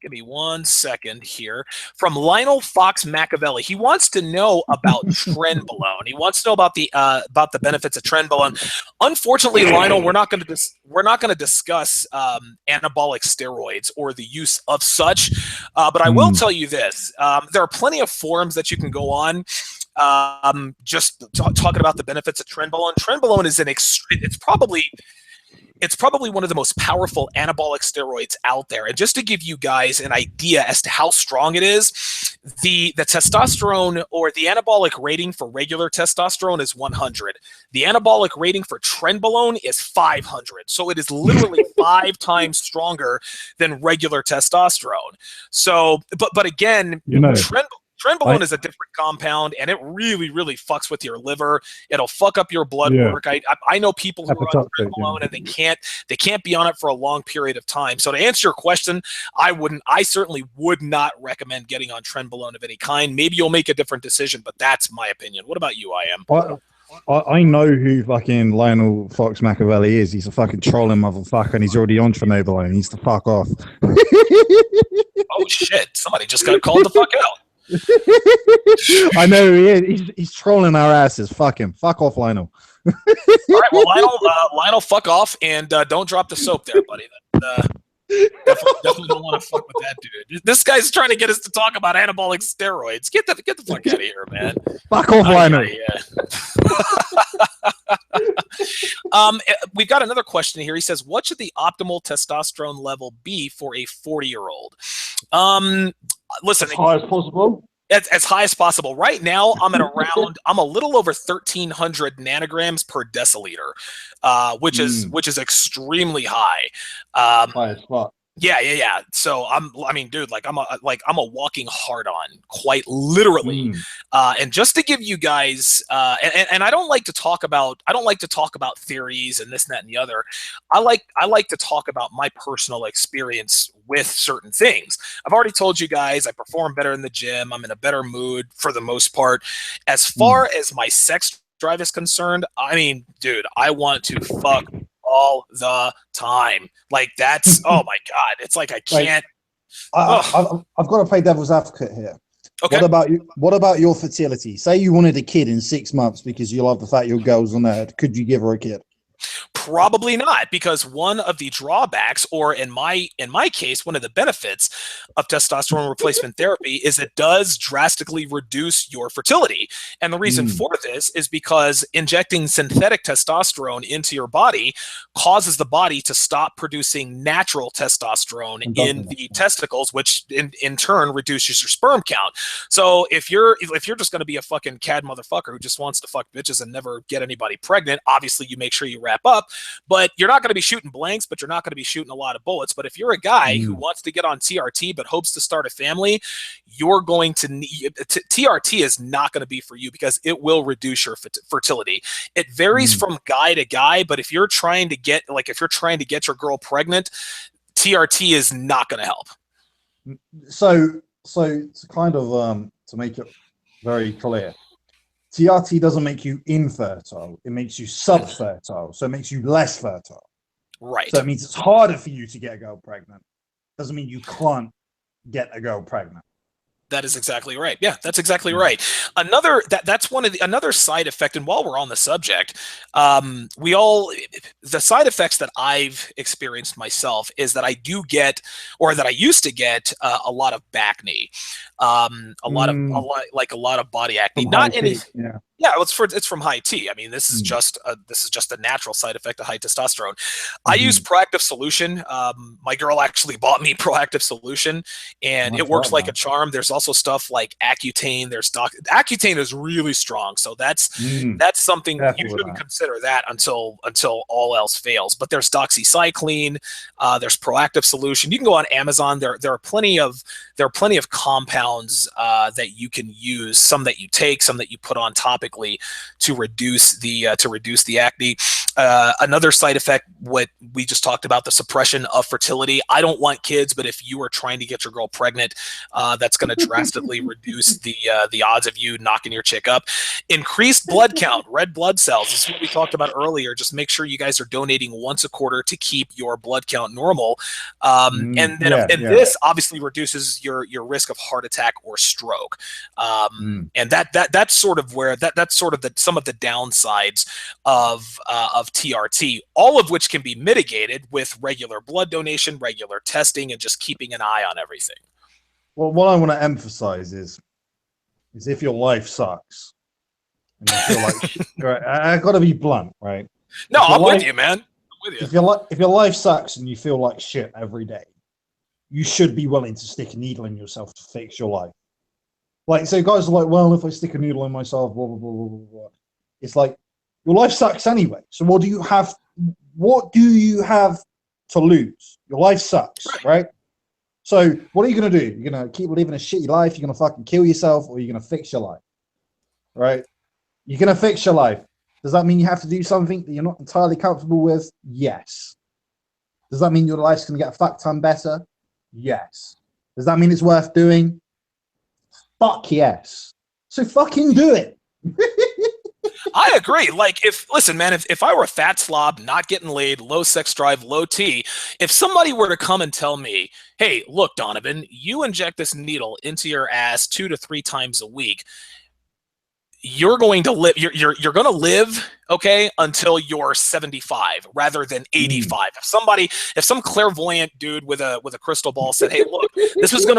give me 1 second here, from Lionel Fox Machiavelli. He wants to know about trenbolone. He wants to know about the benefits of trenbolone. Unfortunately, Lionel, we're not going to discuss anabolic steroids or the use of such. But I will tell you this: there are plenty of forums that you can go on. Just talking about the benefits of trenbolone. Trenbolone is it's probably one of the most powerful anabolic steroids out there. And just to give you guys an idea as to how strong it is, the testosterone, or the anabolic rating for regular testosterone, is 100. The anabolic rating for trenbolone is 500. So it is literally 5 times stronger than regular testosterone. So, but again, trenbolone is a different compound, and it really, really fucks with your liver. It'll fuck up your blood work. I know people who are on trenbolone and they can't be on it for a long period of time. So to answer your question, I certainly would not recommend getting on trenbolone of any kind. Maybe you'll make a different decision, but that's my opinion. What about you, IM? I know who fucking Lionel Fox Machiavelli is. He's a fucking trolling motherfucker, and he's already on trenbolone. He's the fuck off. Oh shit! Somebody just got called the fuck out. I know he is. He's trolling our asses. Fuck him. Fuck off, Lionel. All right, well, Lionel, fuck off, and don't drop the soap there, buddy. Definitely don't want to fuck with that dude. This guy's trying to get us to talk about anabolic steroids. Get the fuck out of here, man. Fuck off, Lionel. We've got another question here. He says, what should the optimal testosterone level be for a 40-year-old? Listen, as high as possible. As high as possible. Right now, I'm a little over 1,300 nanograms per deciliter, which is extremely high. High as fuck. Yeah. So I mean, dude, like I'm a walking hard on, quite literally. Mm, And just to give you guys, and I don't like to talk about theories and this and that and the other. I like to talk about my personal experience with certain things. I've already told you guys I perform better in the gym. I'm in a better mood for the most part. As mm. far as my sex drive is concerned, I mean, dude, I want to fuck all the time. Like that's oh my god, it's like I Wait, can't. I, Oh, I've got to play devil's advocate here. okay. What about you? What about your fertility? Say you wanted a kid in 6 months because you love the fact your girl's a nerd. Could you give her a kid? Probably not, because one of the drawbacks, or in my case, one of the benefits of testosterone replacement therapy is it does drastically reduce your fertility. And the reason Mm, for this is because injecting synthetic testosterone into your body causes the body to stop producing natural testosterone and in doesn't it? the testicles, which in turn reduces your sperm count. So if you're just going to be a fucking cad motherfucker who just wants to fuck bitches and never get anybody pregnant, obviously you make sure you wrap up. But you're not going to be shooting blanks, but you're not going to be shooting a lot of bullets. But if you're a guy who Mm, wants to get on TRT but hopes to start a family, you're going to need TRT is not going to be for you because it will reduce your fertility. It varies mm. from guy to guy, but if you're trying to get your girl pregnant, TRT is not going to help. So to kind of to make it very clear, TRT doesn't make you infertile; it makes you subfertile, so it makes you less fertile. So Right. it means it's harder for you to get a girl pregnant. Doesn't mean you can't get a girl pregnant. That is exactly right. Yeah, that's exactly Mm, right. That's one of the another side effect. And while we're on the subject, the side effects that I've experienced myself is that I do get, or that I used to get, a lot of back knee, mm, a lot of body acne. from high Not any. T, yeah. Yeah, well, it's from high T. I mean, Mm, this is just a natural side effect of high testosterone. I use mhm. Proactive Solution. My girl actually bought me Proactive Solution, and That's it works right, like a man. charm. There's also stuff like Accutane. Accutane is really strong, so Mm, that's something you careful with shouldn't that. consider that until all else fails. But there's doxycycline, there's Proactive Solution. You can go on Amazon. There are plenty of compounds that you can use. Some that you take, some that you put on topically to reduce the acne. Another side effect, what we just talked about, the suppression of fertility. I don't want kids, but if you are trying to get your girl pregnant, that's going to drastically reduce the odds of you knocking your chick up. Increased blood count, red blood cells. This is what we talked about earlier. Just make sure you guys are donating once a quarter to keep your blood count normal. Mm, And then yeah, and yeah. this obviously reduces your risk of heart attack or stroke. Mm. And that's sort of where that's sort of some of the downsides of TRT, all of which can be mitigated with regular blood donation, regular testing, and just keeping an eye on everything. Well, what I want to emphasize is if your life sucks and you feel like shit, right, I got to be blunt, right? No, If your I'm with life you, man. I'm with you. if your life sucks and you feel like shit every day, you should be willing to stick a needle in yourself to fix your life. Like, so guys are like, well, if I stick a needle in myself, blah blah blah blah blah blah. It's like your life sucks anyway. So what do you have? What do you have to lose? Your life sucks, right? So what are you gonna do? You're gonna keep living a shitty life. You're gonna fucking kill yourself, or you're gonna fix your life, right? You're gonna fix your life. Does that mean you have to do something that you're not entirely comfortable with? Yes. Does that mean your life's gonna get a fuck ton better? Yes. Does that mean it's worth doing? Fuck yes. So fucking do it. I agree. Like, listen, man, if I were a fat slob, not getting laid, low sex drive, low T, if somebody were to come and tell me, hey, look, Donovan, you inject this needle into your ass 2 to 3 times a week, you're going to live you're going to live, okay, until you're 75 rather than Mm. 85. If some clairvoyant dude with a crystal ball said, hey, look, this is going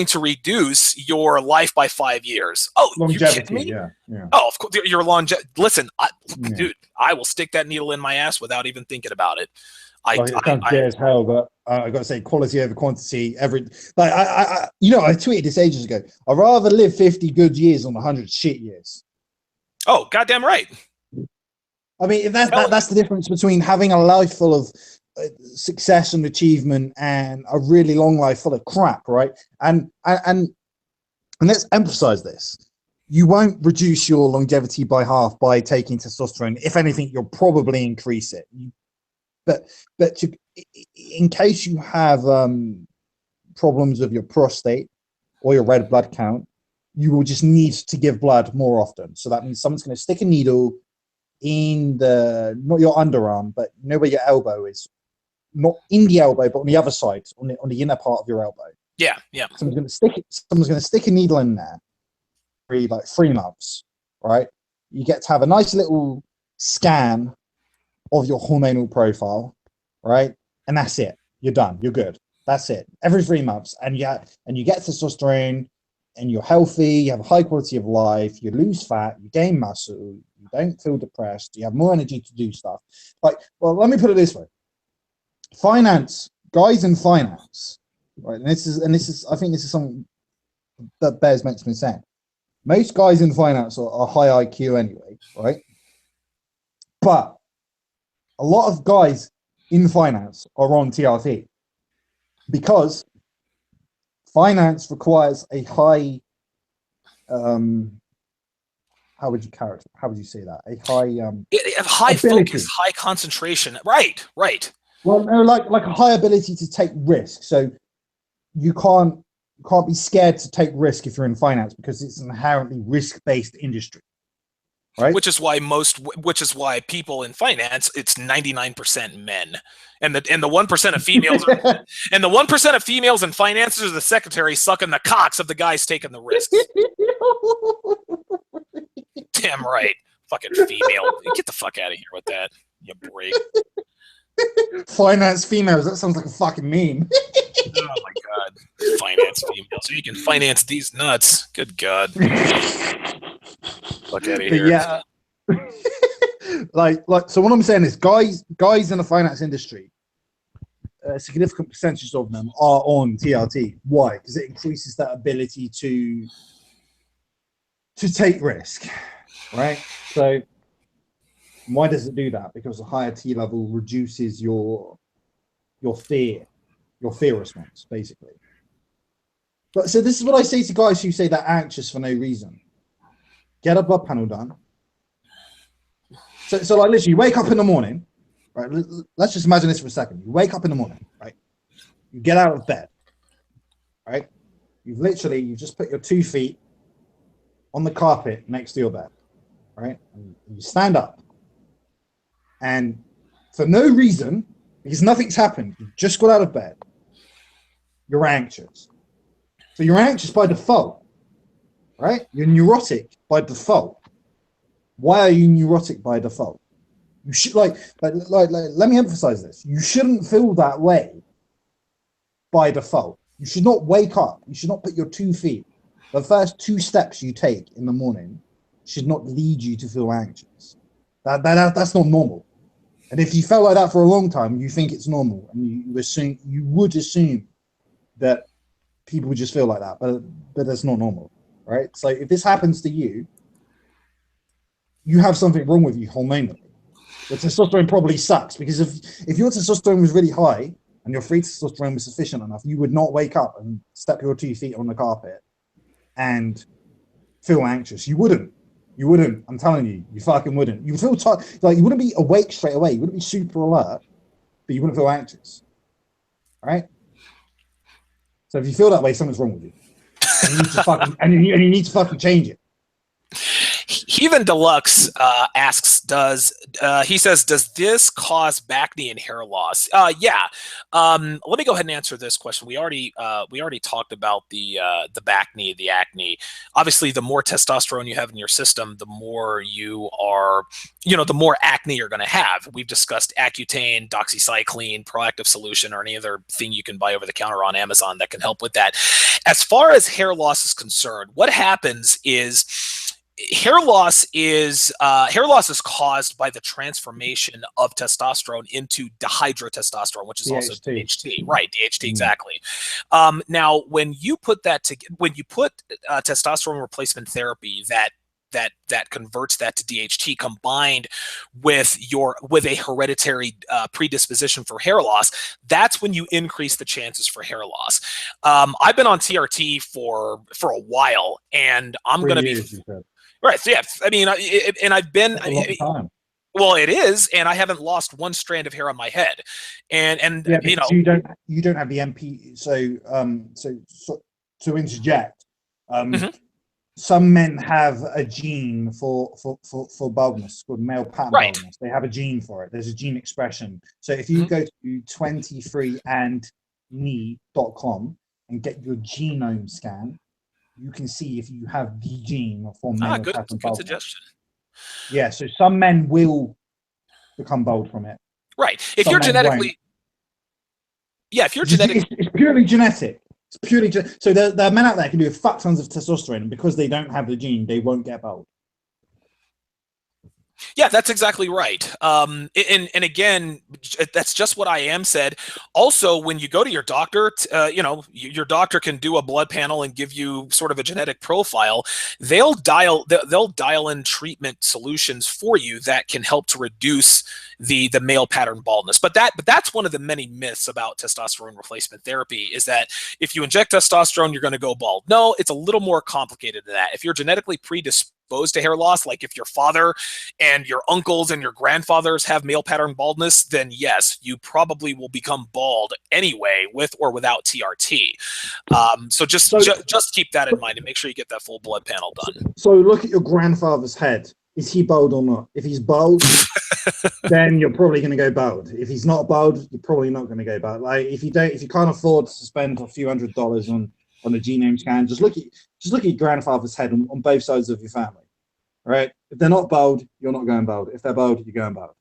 to reduce your life by 5 years. Oh, you kidding Longevity, me? yeah, yeah, Oh, of course, your listen, yeah. dude, I will stick that needle in my ass without even thinking about it. Like it sounds gay as hell, but I got to say, quality over quantity. I tweeted this ages ago. I'd rather live 50 good years than 100 shit years. Oh, goddamn right. I mean, Hell, that's the difference between having a life full of success and achievement and a really long life full of crap, right? And let's emphasize this. You won't reduce your longevity by half by taking testosterone. If anything, you'll probably increase it. But in case you have problems with your prostate or your red blood count, you will just need to give blood more often. So that means someone's going to stick a needle in not your underarm, but you know where your elbow is, not in the elbow, but on the other side, on the inner part of your elbow. Yeah. Someone's going to stick a needle in there for like 3 months, right? You get to have a nice little scan of your hormonal profile, right? And that's it. You're done. You're good. That's it. Every 3 months, and you get testosterone, and you're healthy. You have a high quality of life. You lose fat. You gain muscle. You don't feel depressed. You have more energy to do stuff. Like, well, let me put it this way: guys in finance, right? And this is, I think this is something that bears mentioning saying. Most guys in finance are high IQ anyway, right? But a lot of guys in finance are on TRT because finance requires a high, how would you say that? A high, high ability. focus, high concentration. Right. Well, no, like a high ability to take risks. So you can't be scared to take risk if you're in finance because it's an inherently risk-based industry. Right. Which is why people in finance, it's 99% men, and the 1% of females and the 1% of females in finance are the secretaries sucking the cocks of the guys taking the risks. Damn right, fucking female. Get the fuck out of here with that, you break. Finance females. That sounds like a fucking meme. Oh my god, finance females. So you can finance these nuts. Good god. Fuck out of here. Yeah. like so what I'm saying is guys in the finance industry, a significant percentage of them are on TRT. Why? Because it increases that ability to take risk, right? So why does it do that? Because a higher T level reduces your fear response, basically. But so this is what I say to guys who say they're anxious for no reason. Get a blood panel done. So like literally, you wake up in the morning, right? Let's just imagine this for a second. You wake up in the morning, right? You get out of bed, right? You've just put your 2 feet on the carpet next to your bed, right? And you stand up, and for no reason, because nothing's happened, you just got out of bed, you're anxious. So you're anxious by default, right? You're neurotic by default. Why are you neurotic by default? You should like let me emphasize this. You shouldn't feel that way by default. You should not wake up. You should not put your 2 feet. The first 2 steps you take in the morning should not lead you to feel anxious. That's not normal. And if you felt like that for a long time, you think it's normal, and you would assume that people would just feel like that, but that's not normal, right? So if this happens to you, you have something wrong with you hormonally. The testosterone probably sucks, because if your testosterone was really high and your free testosterone was sufficient enough, you would not wake up and step your 2 feet on the carpet and feel anxious. You wouldn't. I'm telling you, you fucking wouldn't. You would feel tired. Like, you wouldn't be awake straight away. You wouldn't be super alert, but you wouldn't feel anxious. All right? So if you feel that way, something's wrong with you. And you need to fucking, and you need to fucking change it. Heathen Deluxe asks, he says, does this cause back knee and hair loss? Yeah. Let me go ahead and answer this question. We already talked about the back knee, the acne. Obviously, the more testosterone you have in your system, the more you are, the more acne you're going to have. We've discussed Accutane, doxycycline, Proactive Solution, or any other thing you can buy over the counter on Amazon that can help with that. As far as hair loss is concerned, what happens is hair loss is caused by the transformation of testosterone into dihydrotestosterone, which is DHT. Also DHT, right? DHT, exactly. Now, when you put testosterone replacement therapy that that converts that to DHT, combined with a hereditary predisposition for hair loss, that's when you increase the chances for hair loss. I've been on TRT for a while, and I'm going to be right. So yeah, I mean, and I've been a long time. Well, it is, and I haven't lost one strand of hair on my head, and yeah, you know, you don't have the MP. So to interject, some men have a gene for baldness called male pattern baldness. They have a gene for it. There's a gene expression. So if you go to 23andme.com and get your genome scan, you can see if you have the gene for male pattern baldness. Good suggestion. Yeah, so some men will become bald from it. Right. If you're genetically, if you're genetic, it's purely genetic. It's purely so there are men out there who can do fuck tons of testosterone, and because they don't have the gene, they won't get bald. Yeah, that's exactly right. And again, that's just what IM said. Also, when you go to your doctor, your doctor can do a blood panel and give you sort of a genetic profile. They'll dial in treatment solutions for you that can help to reduce the male pattern baldness. But that's one of the many myths about testosterone replacement therapy, is that if you inject testosterone, you're going to go bald. No, it's a little more complicated than that. If you're genetically predisposed to hair loss, like if your father and your uncles and your grandfathers have male pattern baldness, then yes, you probably will become bald anyway, with or without TRT. So just keep that in mind and make sure you get that full blood panel done. So look at your grandfather's head. Is he bald or not? If he's bald, then you're probably going to go bald. If he's not bald, you're probably not going to go bald. Like if you can't afford to spend a few $100s on a genome scan, just look at your grandfather's head on both sides of your family, right? If they're not bald, you're not going bald. If they're bald, you're going bald.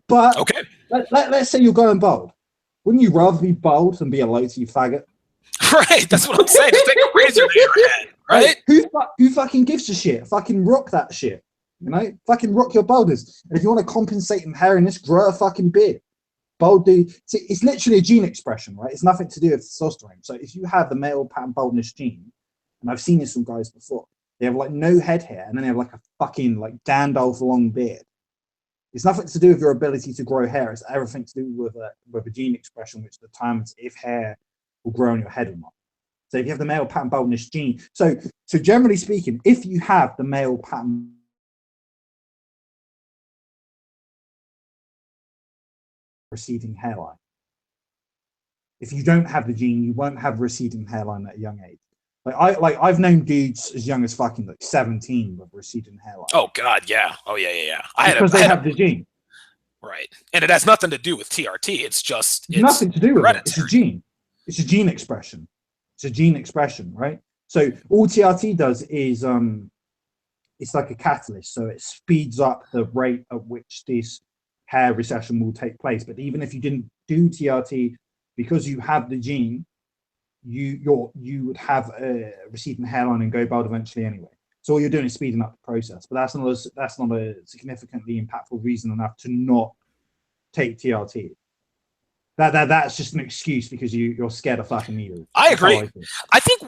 But okay, let's say you're going bald. Wouldn't you rather be bald than be a low-T faggot? Right, that's what I'm saying. Just take a razor to your head, right? Who fucking gives a shit? Fucking rock that shit. You know, fucking rock your baldness. And if you want to compensate in hairiness, grow a fucking beard. Bald dude, see, it's literally a gene expression, right? It's nothing to do with testosterone. So if you have the male pattern baldness gene, and I've seen this from guys before, they have like no head hair, and then they have like a fucking like Gandalf long beard. It's nothing to do with your ability to grow hair. It's everything to do with a gene expression, which determines if hair will grow on your head or not. So if you have the male pattern baldness gene, so generally speaking, if you have the male pattern receding hairline. If you don't have the gene, you won't have receding hairline at a young age. I've known dudes as young as fucking like 17 with receding hairline. Oh God, yeah. Oh yeah. Because they have the gene. Right, and it has nothing to do with TRT. It's nothing to do with it. It's a gene. It's a gene expression. It's a gene expression, right? So all TRT does is it's like a catalyst. So it speeds up the rate at which this hair recession will take place. But even if you didn't do TRT, because you have the gene, you would have a receding hairline and go bald eventually anyway. So all you're doing is speeding up the process. But that's not a significantly impactful reason enough to not take TRT. That's just an excuse because you're scared of fucking needles. I agree. I think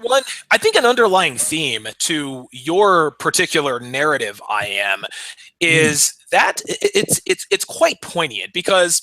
an underlying theme to your particular narrative, IM, is that it's quite poignant, because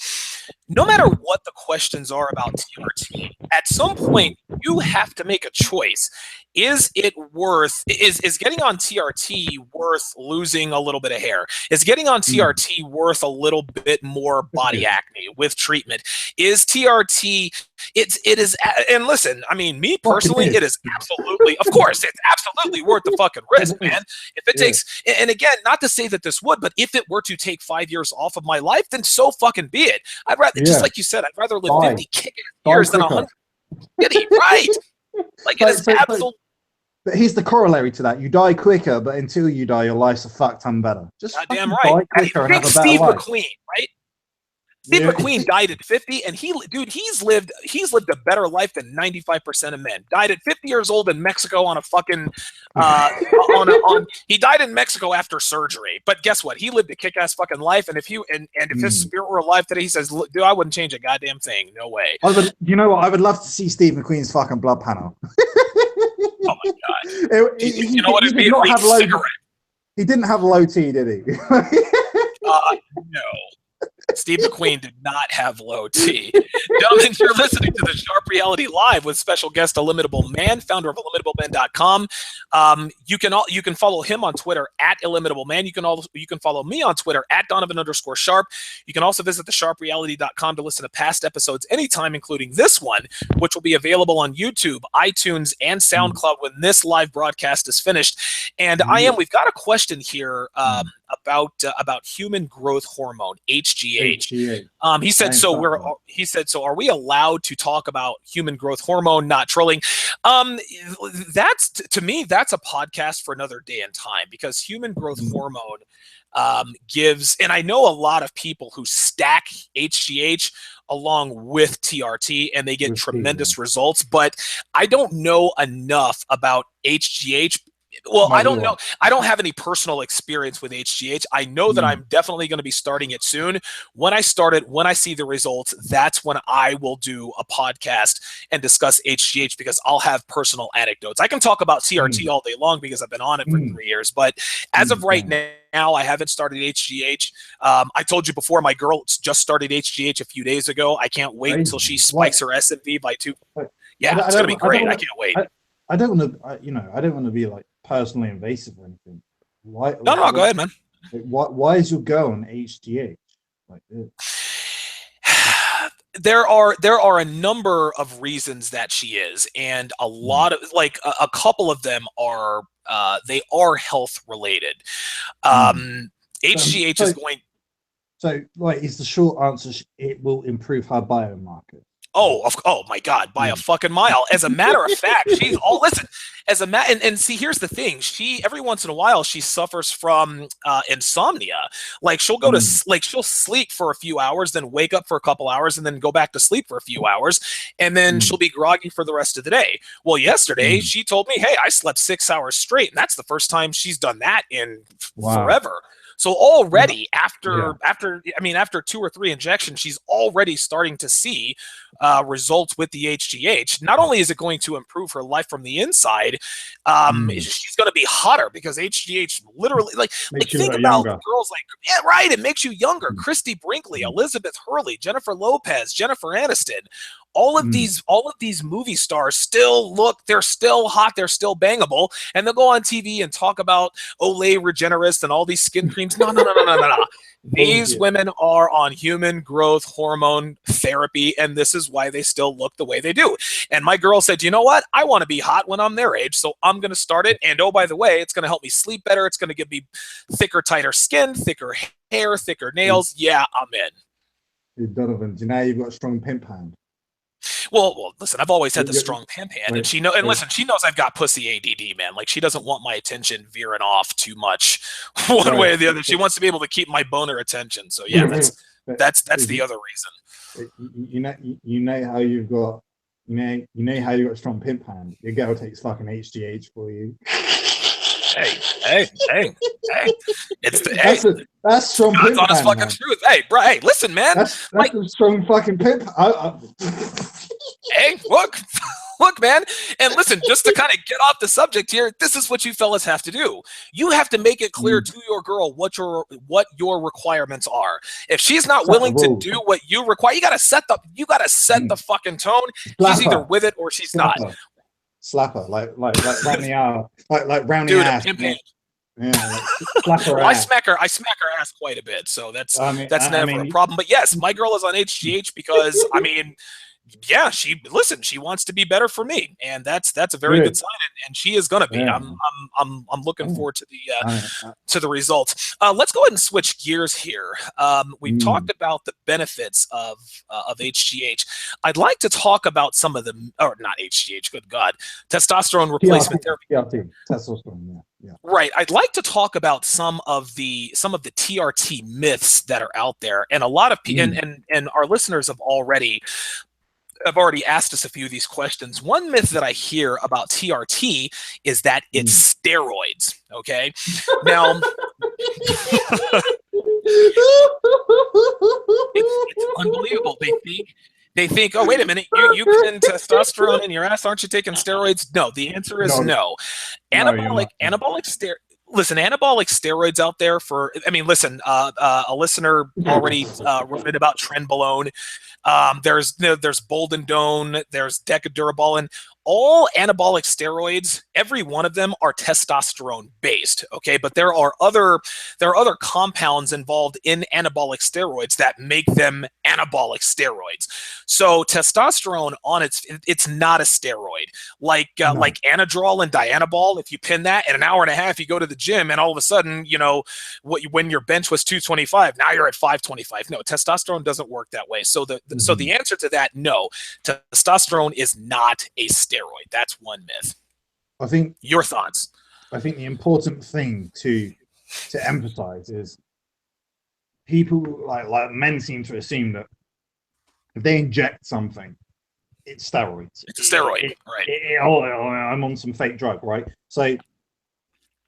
no matter what the questions are about TRT, at some point you have to make a choice. Is getting on TRT worth losing a little bit of hair? Is getting on TRT worth a little bit more body acne with treatment? Is TRT, it is, and listen, I mean, me personally, it is absolutely, of course, it's absolutely worth the fucking risk, man. If it takes, and again, not to say that this would, but if it were to take 5 years off of my life, then so fucking be it. I'd rather, just like you said, I'd rather live 50 kicking years than 100. Right. Like, it is absolutely. But here's the corollary to that: you die quicker, but until you die, your life's a fuck ton better. Just goddamn right. Die quicker and have a better Steve life. McQueen, right? Steve McQueen died at 50, and he's lived a better life than 95% of men. Died at 50 years old in Mexico on a fucking he died in Mexico after surgery. But guess what? He lived a kick-ass fucking life, and if his spirit were alive today, he says, dude, I wouldn't change a goddamn thing. No way. You know what? I would love to see Steve McQueen's fucking blood panel. Oh my God. You know what it'd be? A cigarette. He didn't have low T, did he? No. Steve McQueen did not have low T. Gentlemen, you're listening to the Sharp Reality Live with special guest Illimitable Man, founder of IllimitableMan.com. You can follow him on Twitter at Illimitable Man. You can follow me on Twitter at Donovan_Sharp. You can also visit thesharpreality.com to listen to past episodes anytime, including this one, which will be available on YouTube, iTunes, and SoundCloud when this live broadcast is finished. And we've got a question here about human growth hormone, HGH. He said, so are we allowed to talk about human growth hormone, not trolling? That's, to me, that's a podcast for another day and time, because human growth hormone gives, and I know a lot of people who stack HGH along with TRT and they get tremendous results, but I don't know enough about HGH. Well, I don't know. I don't have any personal experience with HGH. I know that I'm definitely going to be starting it soon. When I start it, when I see the results, that's when I will do a podcast and discuss HGH, because I'll have personal anecdotes. I can talk about TRT all day long because I've been on it for 3 years. But as of right now, I haven't started HGH. I told you before, my girl just started HGH a few days ago. I can't wait until she spikes her SMV by 2. Yeah, it's going to be great. I can't wait. I don't want to, I don't want to be like personally invasive or anything. Why? No, go ahead, man. Why is your girl on HGH? Like, there are a number of reasons that she is, and a lot of a couple of them are they are health related. HGH is going. So, is the short answer it will improve her biomarker? Oh my God, by a fucking mile. As a matter of fact, she's listen. And see, here's the thing. She, every once in a while, she suffers from insomnia. Like, she'll go to she'll sleep for a few hours, then wake up for a couple hours, and then go back to sleep for a few hours, and then she'll be groggy for the rest of the day. Well, yesterday she told me, "Hey, I slept 6 hours straight," and that's the first time she's done that in forever. So already after 2 or 3 injections, she's already starting to see results with the HGH. Not only is it going to improve her life from the inside, she's going to be hotter, because HGH literally think about girls it makes you younger. Christy Brinkley, Elizabeth Hurley, Jennifer Lopez, Jennifer Aniston. All of these movie stars they're still hot, they're still bangable, and they'll go on TV and talk about Olay Regenerist and all these skin creams. No. These women are on human growth hormone therapy, and this is why they still look the way they do. And my girl said, you know what? I want to be hot when I'm their age, so I'm going to start it. And oh, by the way, it's going to help me sleep better. It's going to give me thicker, tighter skin, thicker hair, thicker nails. Yeah, I'm in. Hey, Donovan, do you know you've got a strong pimp hand? Well, listen, I've always had the strong pimp hand, and she knows I've got pussy ADD, man. Like, she doesn't want my attention veering off too much one way or the other. She wants to be able to keep my boner attention. So yeah, that's the other reason. You know how you've got a strong pimp hand. Your girl takes fucking HGH for you. Hey. That's strong pimp honest hand, fucking man. truth. Hey, bro, hey, listen, man. That's a strong fucking pimp. Hey, look, man. And listen, just to kind of get off the subject here, this is what you fellas have to do. You have to make it clear to your girl what your requirements are. If she's not willing to do what you require, you gotta set the fucking tone. She's either with it or she's not. Slap her, like round the hour, like round the ass. Yeah, slap her well, ass. I smack her ass quite a bit, so that's never a problem. But yes, my girl is on HGH because yeah, she wants to be better for me, and that's a very good sign, and she is gonna be. Yeah. I'm looking forward to the results. Let's go ahead and switch gears here. We've talked about the benefits of HGH. I'd like to talk about some of the, or not HGH, good God, testosterone replacement therapy. Testosterone, yeah. Right. I'd like to talk about some of the TRT myths that are out there, and a lot of people and our listeners have already asked us a few of these questions. One myth that I hear about TRT is that it's steroids. Okay. Now, it's unbelievable. They think, oh, wait a minute, you put in testosterone in your ass, aren't you taking steroids? No, the answer is no. Anabolic steroids. Listen, anabolic steroids out there for, I mean, listen, a listener already wrote about trenbolone. There's Boldendone, there's Decadurabolin. All anabolic steroids, every one of them are testosterone based, okay? But there are other compounds involved in anabolic steroids that make them anabolic steroids. So testosterone on it's not a steroid. Like like Anadrol and Dianabol, if you pin that in an hour and a half, you go to the gym and all of a sudden, you know, when your bench was 225, now you're at 525. No, testosterone doesn't work that way. So the answer to that, no, testosterone is not a steroid. That's one myth. I think your thoughts. I think the important thing to emphasize is people like men seem to assume that if they inject something, it's steroids. It's a steroid, right? I'm on some fake drug, right? So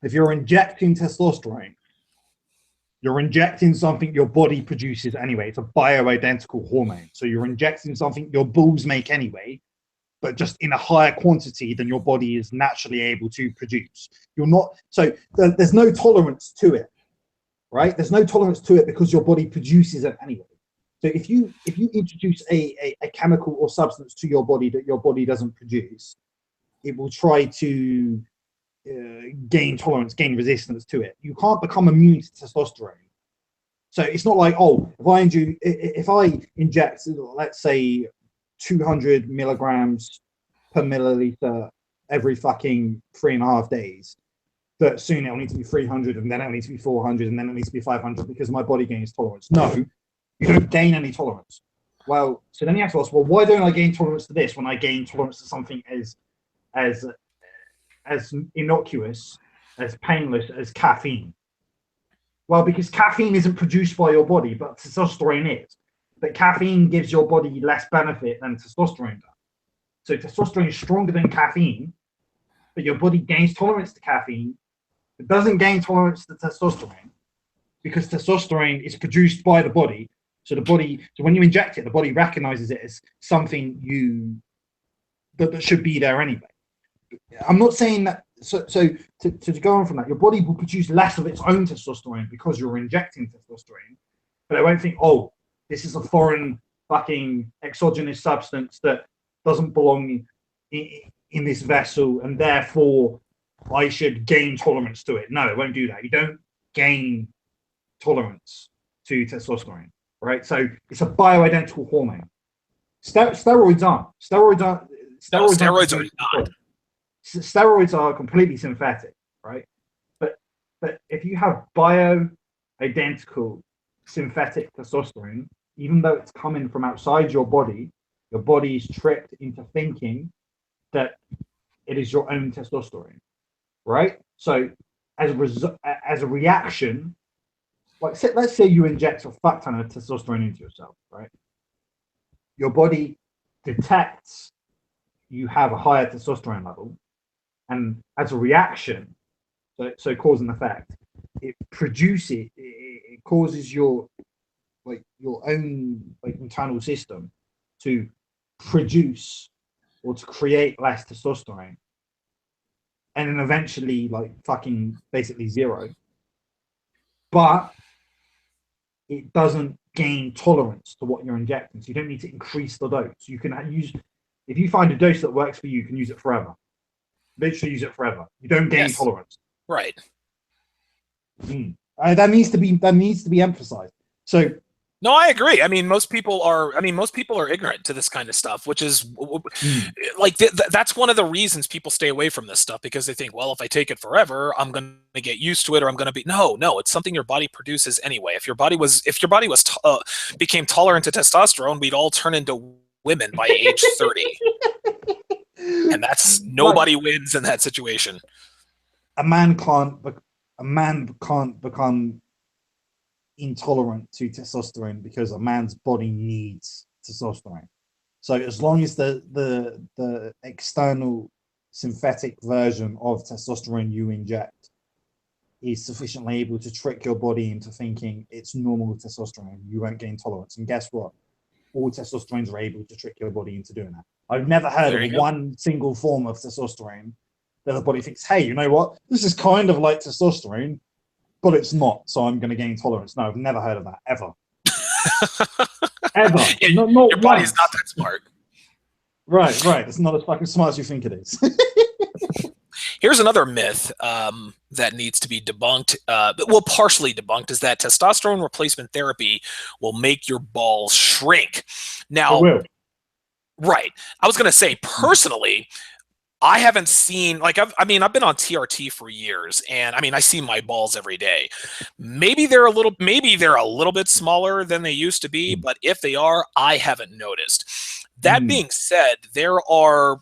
if you're injecting testosterone, you're injecting something your body produces anyway. It's a bioidentical hormone. So you're injecting something your balls make anyway, but just in a higher quantity than your body is naturally able to produce. You're not, so there's no tolerance to it, right? There's no tolerance to it because your body produces it anyway. So if you introduce a chemical or substance to your body that your body doesn't produce, it will try to gain tolerance, gain resistance to it. You can't become immune to testosterone. So it's not like, oh, if I inject, let's say, 200 milligrams per milliliter every fucking 3.5 days, that soon it'll need to be 300, and then it'll need to be 400, and then it needs to be 500 because my body gains tolerance. No, you don't gain any tolerance. Well, so then you have to ask, well, why don't I gain tolerance to this when I gain tolerance to something as innocuous, as painless as caffeine? Well, because caffeine isn't produced by your body, but testosterone is. But caffeine gives your body less benefit than testosterone does. So testosterone is stronger than caffeine, but your body gains tolerance to caffeine. It doesn't gain tolerance to testosterone because testosterone is produced by the body. So when you inject it, the body recognizes it as something that should be there anyway. I'm not saying that. So to go on from that, your body will produce less of its own testosterone because you're injecting testosterone, but I won't think, oh, this is a foreign fucking exogenous substance that doesn't belong in this vessel, and therefore I should gain tolerance to it. No, it won't do that. You don't gain tolerance to testosterone, right? So it's a bioidentical hormone. Steroids aren't. Steroids are completely synthetic, right? But if you have bioidentical synthetic testosterone, even though it's coming from outside your body is tricked into thinking that it is your own testosterone, right? So as a reaction, like let's say you inject a fuck ton of testosterone into yourself, right? Your body detects you have a higher testosterone level, and as a reaction, so cause and effect, it causes your own internal system to produce or to create less testosterone, and then eventually fucking basically zero. But it doesn't gain tolerance to what you're injecting, so you don't need to increase the dose. You can use, if you find a dose that works for you, you can use it forever. Literally use it forever. You don't gain tolerance. Right. That needs to be emphasized. So no, I agree. I mean, most people are ignorant to this kind of stuff, which is that's one of the reasons people stay away from this stuff, because they think, well, if I take it forever, I'm going to get used to it, or I'm going to be no, it's something your body produces anyway. If your body became tolerant to testosterone, we'd all turn into women by age 30. And that's nobody wins in that situation. A man can't become intolerant to testosterone because a man's body needs testosterone. So as long as the external synthetic version of testosterone you inject is sufficiently able to trick your body into thinking it's normal testosterone, you won't gain tolerance. And guess what? All testosterones are able to trick your body into doing that. I've never heard of one single form of testosterone then the body thinks, hey, you know what? This is kind of like testosterone, but it's not. So I'm going to gain tolerance. No, I've never heard of that ever. Ever. Not your body's once. not that smart. Right. It's not as fucking smart as you think it is. Here's another myth that needs to be debunked, well, partially debunked, is that testosterone replacement therapy will make your balls shrink. Now, It will. right. I was going to say, personally, I haven't seen, like, I've been on TRT for years, and I mean, I see my balls every day. Maybe they're a little bit smaller than they used to be, but if they are, I haven't noticed. That being said, there are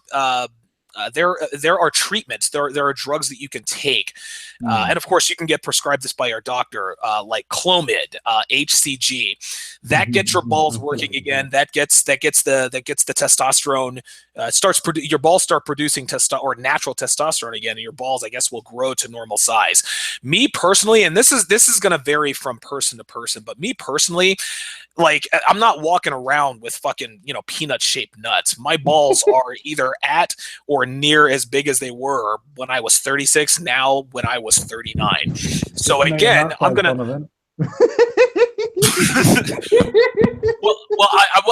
treatments, there are drugs that you can take, and of course you can get prescribed this by your doctor, like Clomid, HCG, that gets your balls working again. That gets the testosterone. Your balls start producing natural testosterone again, and your balls, I guess, will grow to normal size. Me personally, and this is going to vary from person to person, but me personally, like, I'm not walking around with fucking, peanut shaped nuts. My balls are either at or near as big as they were when I was 36, now when I was 39. So again, I'm gonna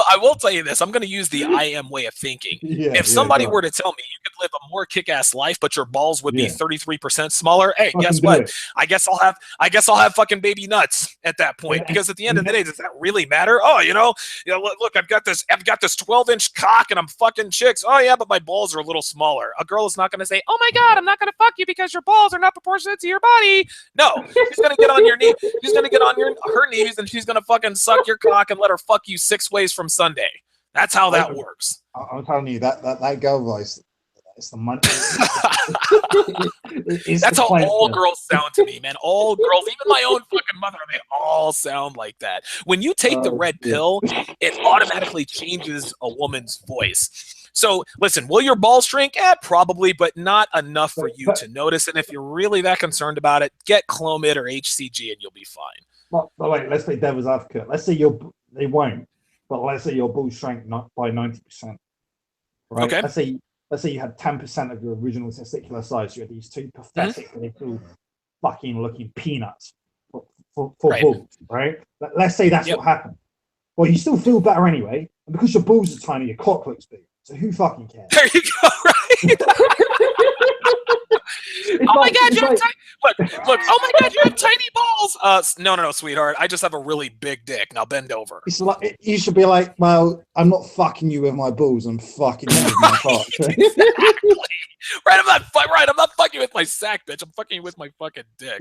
I will tell you this. I'm going to use the IM way of thinking. If somebody were to tell me you could live a more kick-ass life, but your balls would be 33% smaller, hey, guess what? I guess I'll have fucking baby nuts at that point. Because at the end of the day, does that really matter? Oh, look, I've got this 12-inch cock and I'm fucking chicks. Oh yeah, but my balls are a little smaller. A girl is not going to say, "Oh my God, I'm not going to fuck you because your balls are not proportionate to your body." No, she's going to get on your knee. She's going to get on her knees and she's going to fucking suck your cock and let her fuck you 6 ways from Sunday. That's how that works. I'm telling you, that girl voice, it's the money. That's how all girls sound to me, man. All girls, even my own fucking mother, they all sound like that. When you take the red pill, it automatically changes a woman's voice. So listen, will your balls shrink? Probably, but not enough for you to notice. And if you're really that concerned about it, get Clomid or HCG and you'll be fine. But wait, let's play devil's advocate. Let's say they won't, but let's say your balls shrank by 90%. Right? Okay. Let's say you had 10% of your original testicular size. You had these two pathetic little fucking looking peanuts for balls, right? Let's say that's what happened. Well, you still feel better anyway, and because your balls are tiny, your cock looks big. So who fucking cares? There you go, right? Oh my God, you have tiny. Look! Oh my God, you have tiny balls. No, sweetheart. I just have a really big dick. Now bend over. It's like, you should be like, well, I'm not fucking you with my balls. I'm fucking you with my cock. Exactly. Right. I'm not fucking you with my sack, bitch. I'm fucking you with my fucking dick.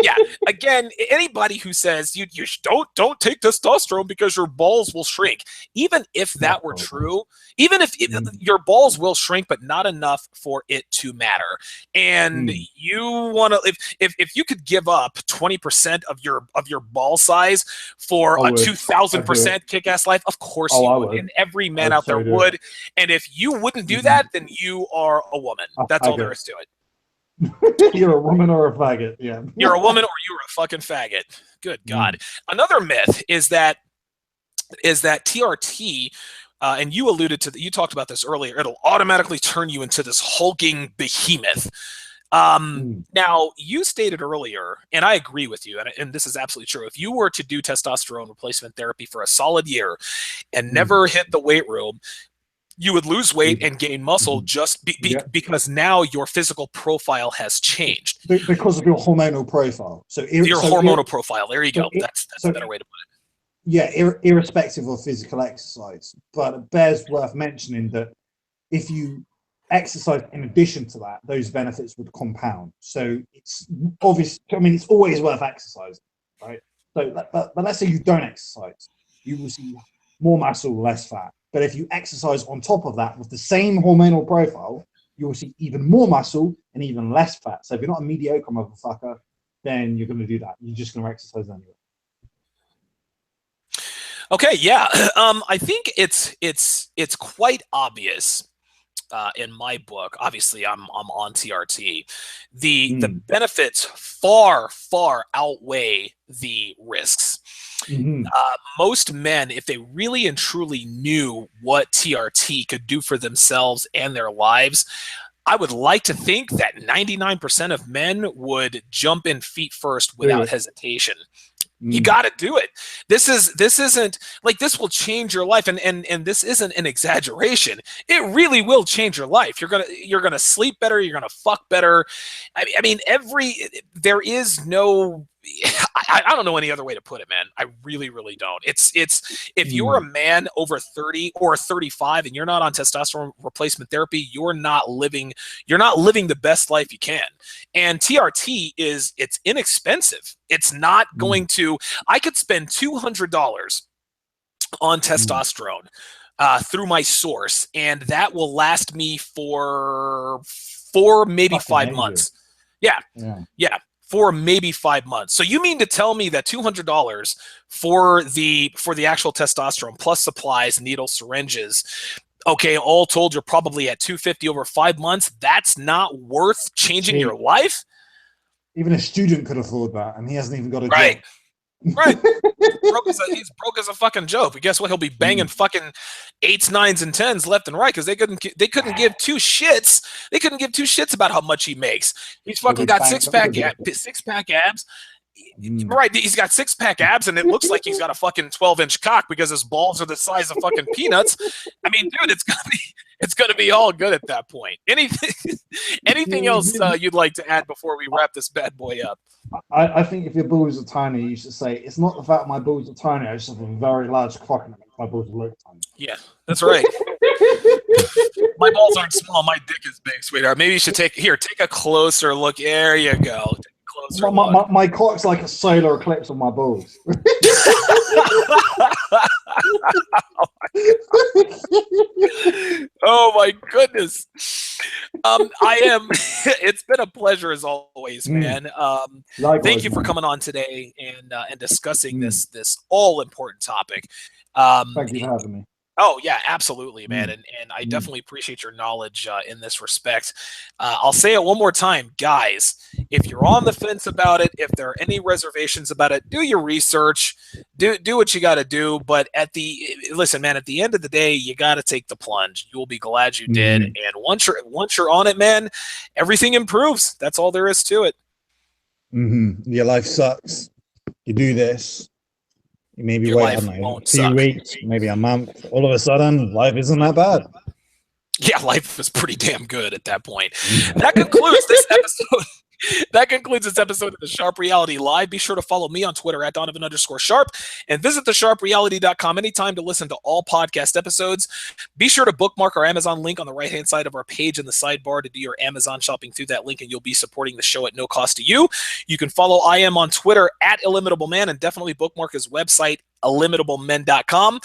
Yeah. Again, anybody who says you don't take testosterone because your balls will shrink, even if that were true, even if your balls will shrink, but not enough for it to matter. And you want to, if you could give up 20% of your ball size for a 2,000% kick-ass life, of course you would. And every man out there would. And if you wouldn't do that, then you are a woman. That's all there is to it. You're a woman or a faggot. Yeah. You're a woman or you're a fucking faggot. Good God. Another myth is that TRT, and you alluded to you talked about this earlier, it'll automatically turn you into this hulking behemoth. Now, you stated earlier, and I agree with you, and this is absolutely true. If you were to do testosterone replacement therapy for a solid year and never hit the weight room, you would lose weight and gain muscle just because now your physical profile has changed. Because of your hormonal profile. Hormonal profile. There you go. That's a better way to put it. Yeah, irrespective of physical exercise. But it bears worth mentioning that if you exercise in addition to that, those benefits would compound. So it's obvious. I mean, it's always worth exercising, right? So, but let's say you don't exercise, you will see more muscle, less fat. But if you exercise on top of that with the same hormonal profile, you will see even more muscle and even less fat. So if you're not a mediocre motherfucker, then you're going to do that. You're just going to exercise anyway. Okay, yeah. I think it's quite obvious in my book. Obviously, I'm on TRT. The benefits far outweigh the risks. Most men, if they really and truly knew what TRT could do for themselves and their lives, I would like to think that 99% of men would jump in feet first without hesitation. You got to do it. This isn't like, this will change your life, and this isn't an exaggeration. It really will change your life. You're gonna sleep better. You're gonna fuck better. I mean, there is no. I don't know any other way to put it, man. I really, really don't. It's if you're a man over 30 or 35 and you're not on testosterone replacement therapy, you're not living the best life you can. And TRT it's inexpensive. It's not going to. I could spend $200 on testosterone through my source, and that will last me for 4, maybe 5 months. Yeah. 4, maybe 5 months. So you mean to tell me that $200 for the actual testosterone plus supplies, needles, syringes, okay, all told, you're probably at $250 over 5 months. That's not worth changing your life? Even a student could afford that, and he hasn't even got a job. Right. He's broke as a fucking joke. But guess what? He'll be banging fucking 8s, 9s, and 10s left and right because they couldn't give two shits. They couldn't give two shits about how much he makes. He's fucking got six-pack abs. Right, he's got 6-pack abs, and it looks like he's got a fucking 12-inch cock because his balls are the size of fucking peanuts. I mean, dude, it's gonna be all good at that point. Anything else you'd like to add before we wrap this bad boy up? I think if your balls are tiny, you should say, it's not the fact my balls are tiny, I just have a very large cock and my balls look tiny. Yeah, that's right. My balls aren't small, my dick is big, sweetheart. Maybe you should take a closer look. There you go. My cock's like a solar eclipse on my balls. Oh my goodness. It's been a pleasure as always, man. Thank you for coming on today and discussing this all important topic. Thank you for having me. Oh yeah, absolutely, man, and I definitely appreciate your knowledge in this respect. I'll say it one more time, guys. If you're on the fence about it, if there are any reservations about it, do your research, do what you got to do. But listen, man, at the end of the day, you got to take the plunge. You'll be glad you did, and once you're on it, man, everything improves. That's all there is to it. Your life sucks. You do this. Maybe Your wait, life I don't know, won't 2 suck. weeks, maybe a month. All of a sudden, life isn't that bad. Yeah, life is pretty damn good at that point. That concludes this episode. That concludes this episode of the Sharp Reality Live. Be sure to follow me on Twitter at Donovan_Sharp and visit thesharpreality.com anytime to listen to all podcast episodes. Be sure to bookmark our Amazon link on the right-hand side of our page in the sidebar to do your Amazon shopping through that link, and you'll be supporting the show at no cost to you. You can follow IM on Twitter at IllimitableMan, and definitely bookmark his website, illimitablemen.com.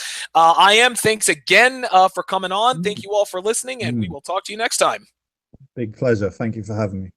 IM, thanks again for coming on. Thank you all for listening, and we will talk to you next time. Big pleasure. Thank you for having me.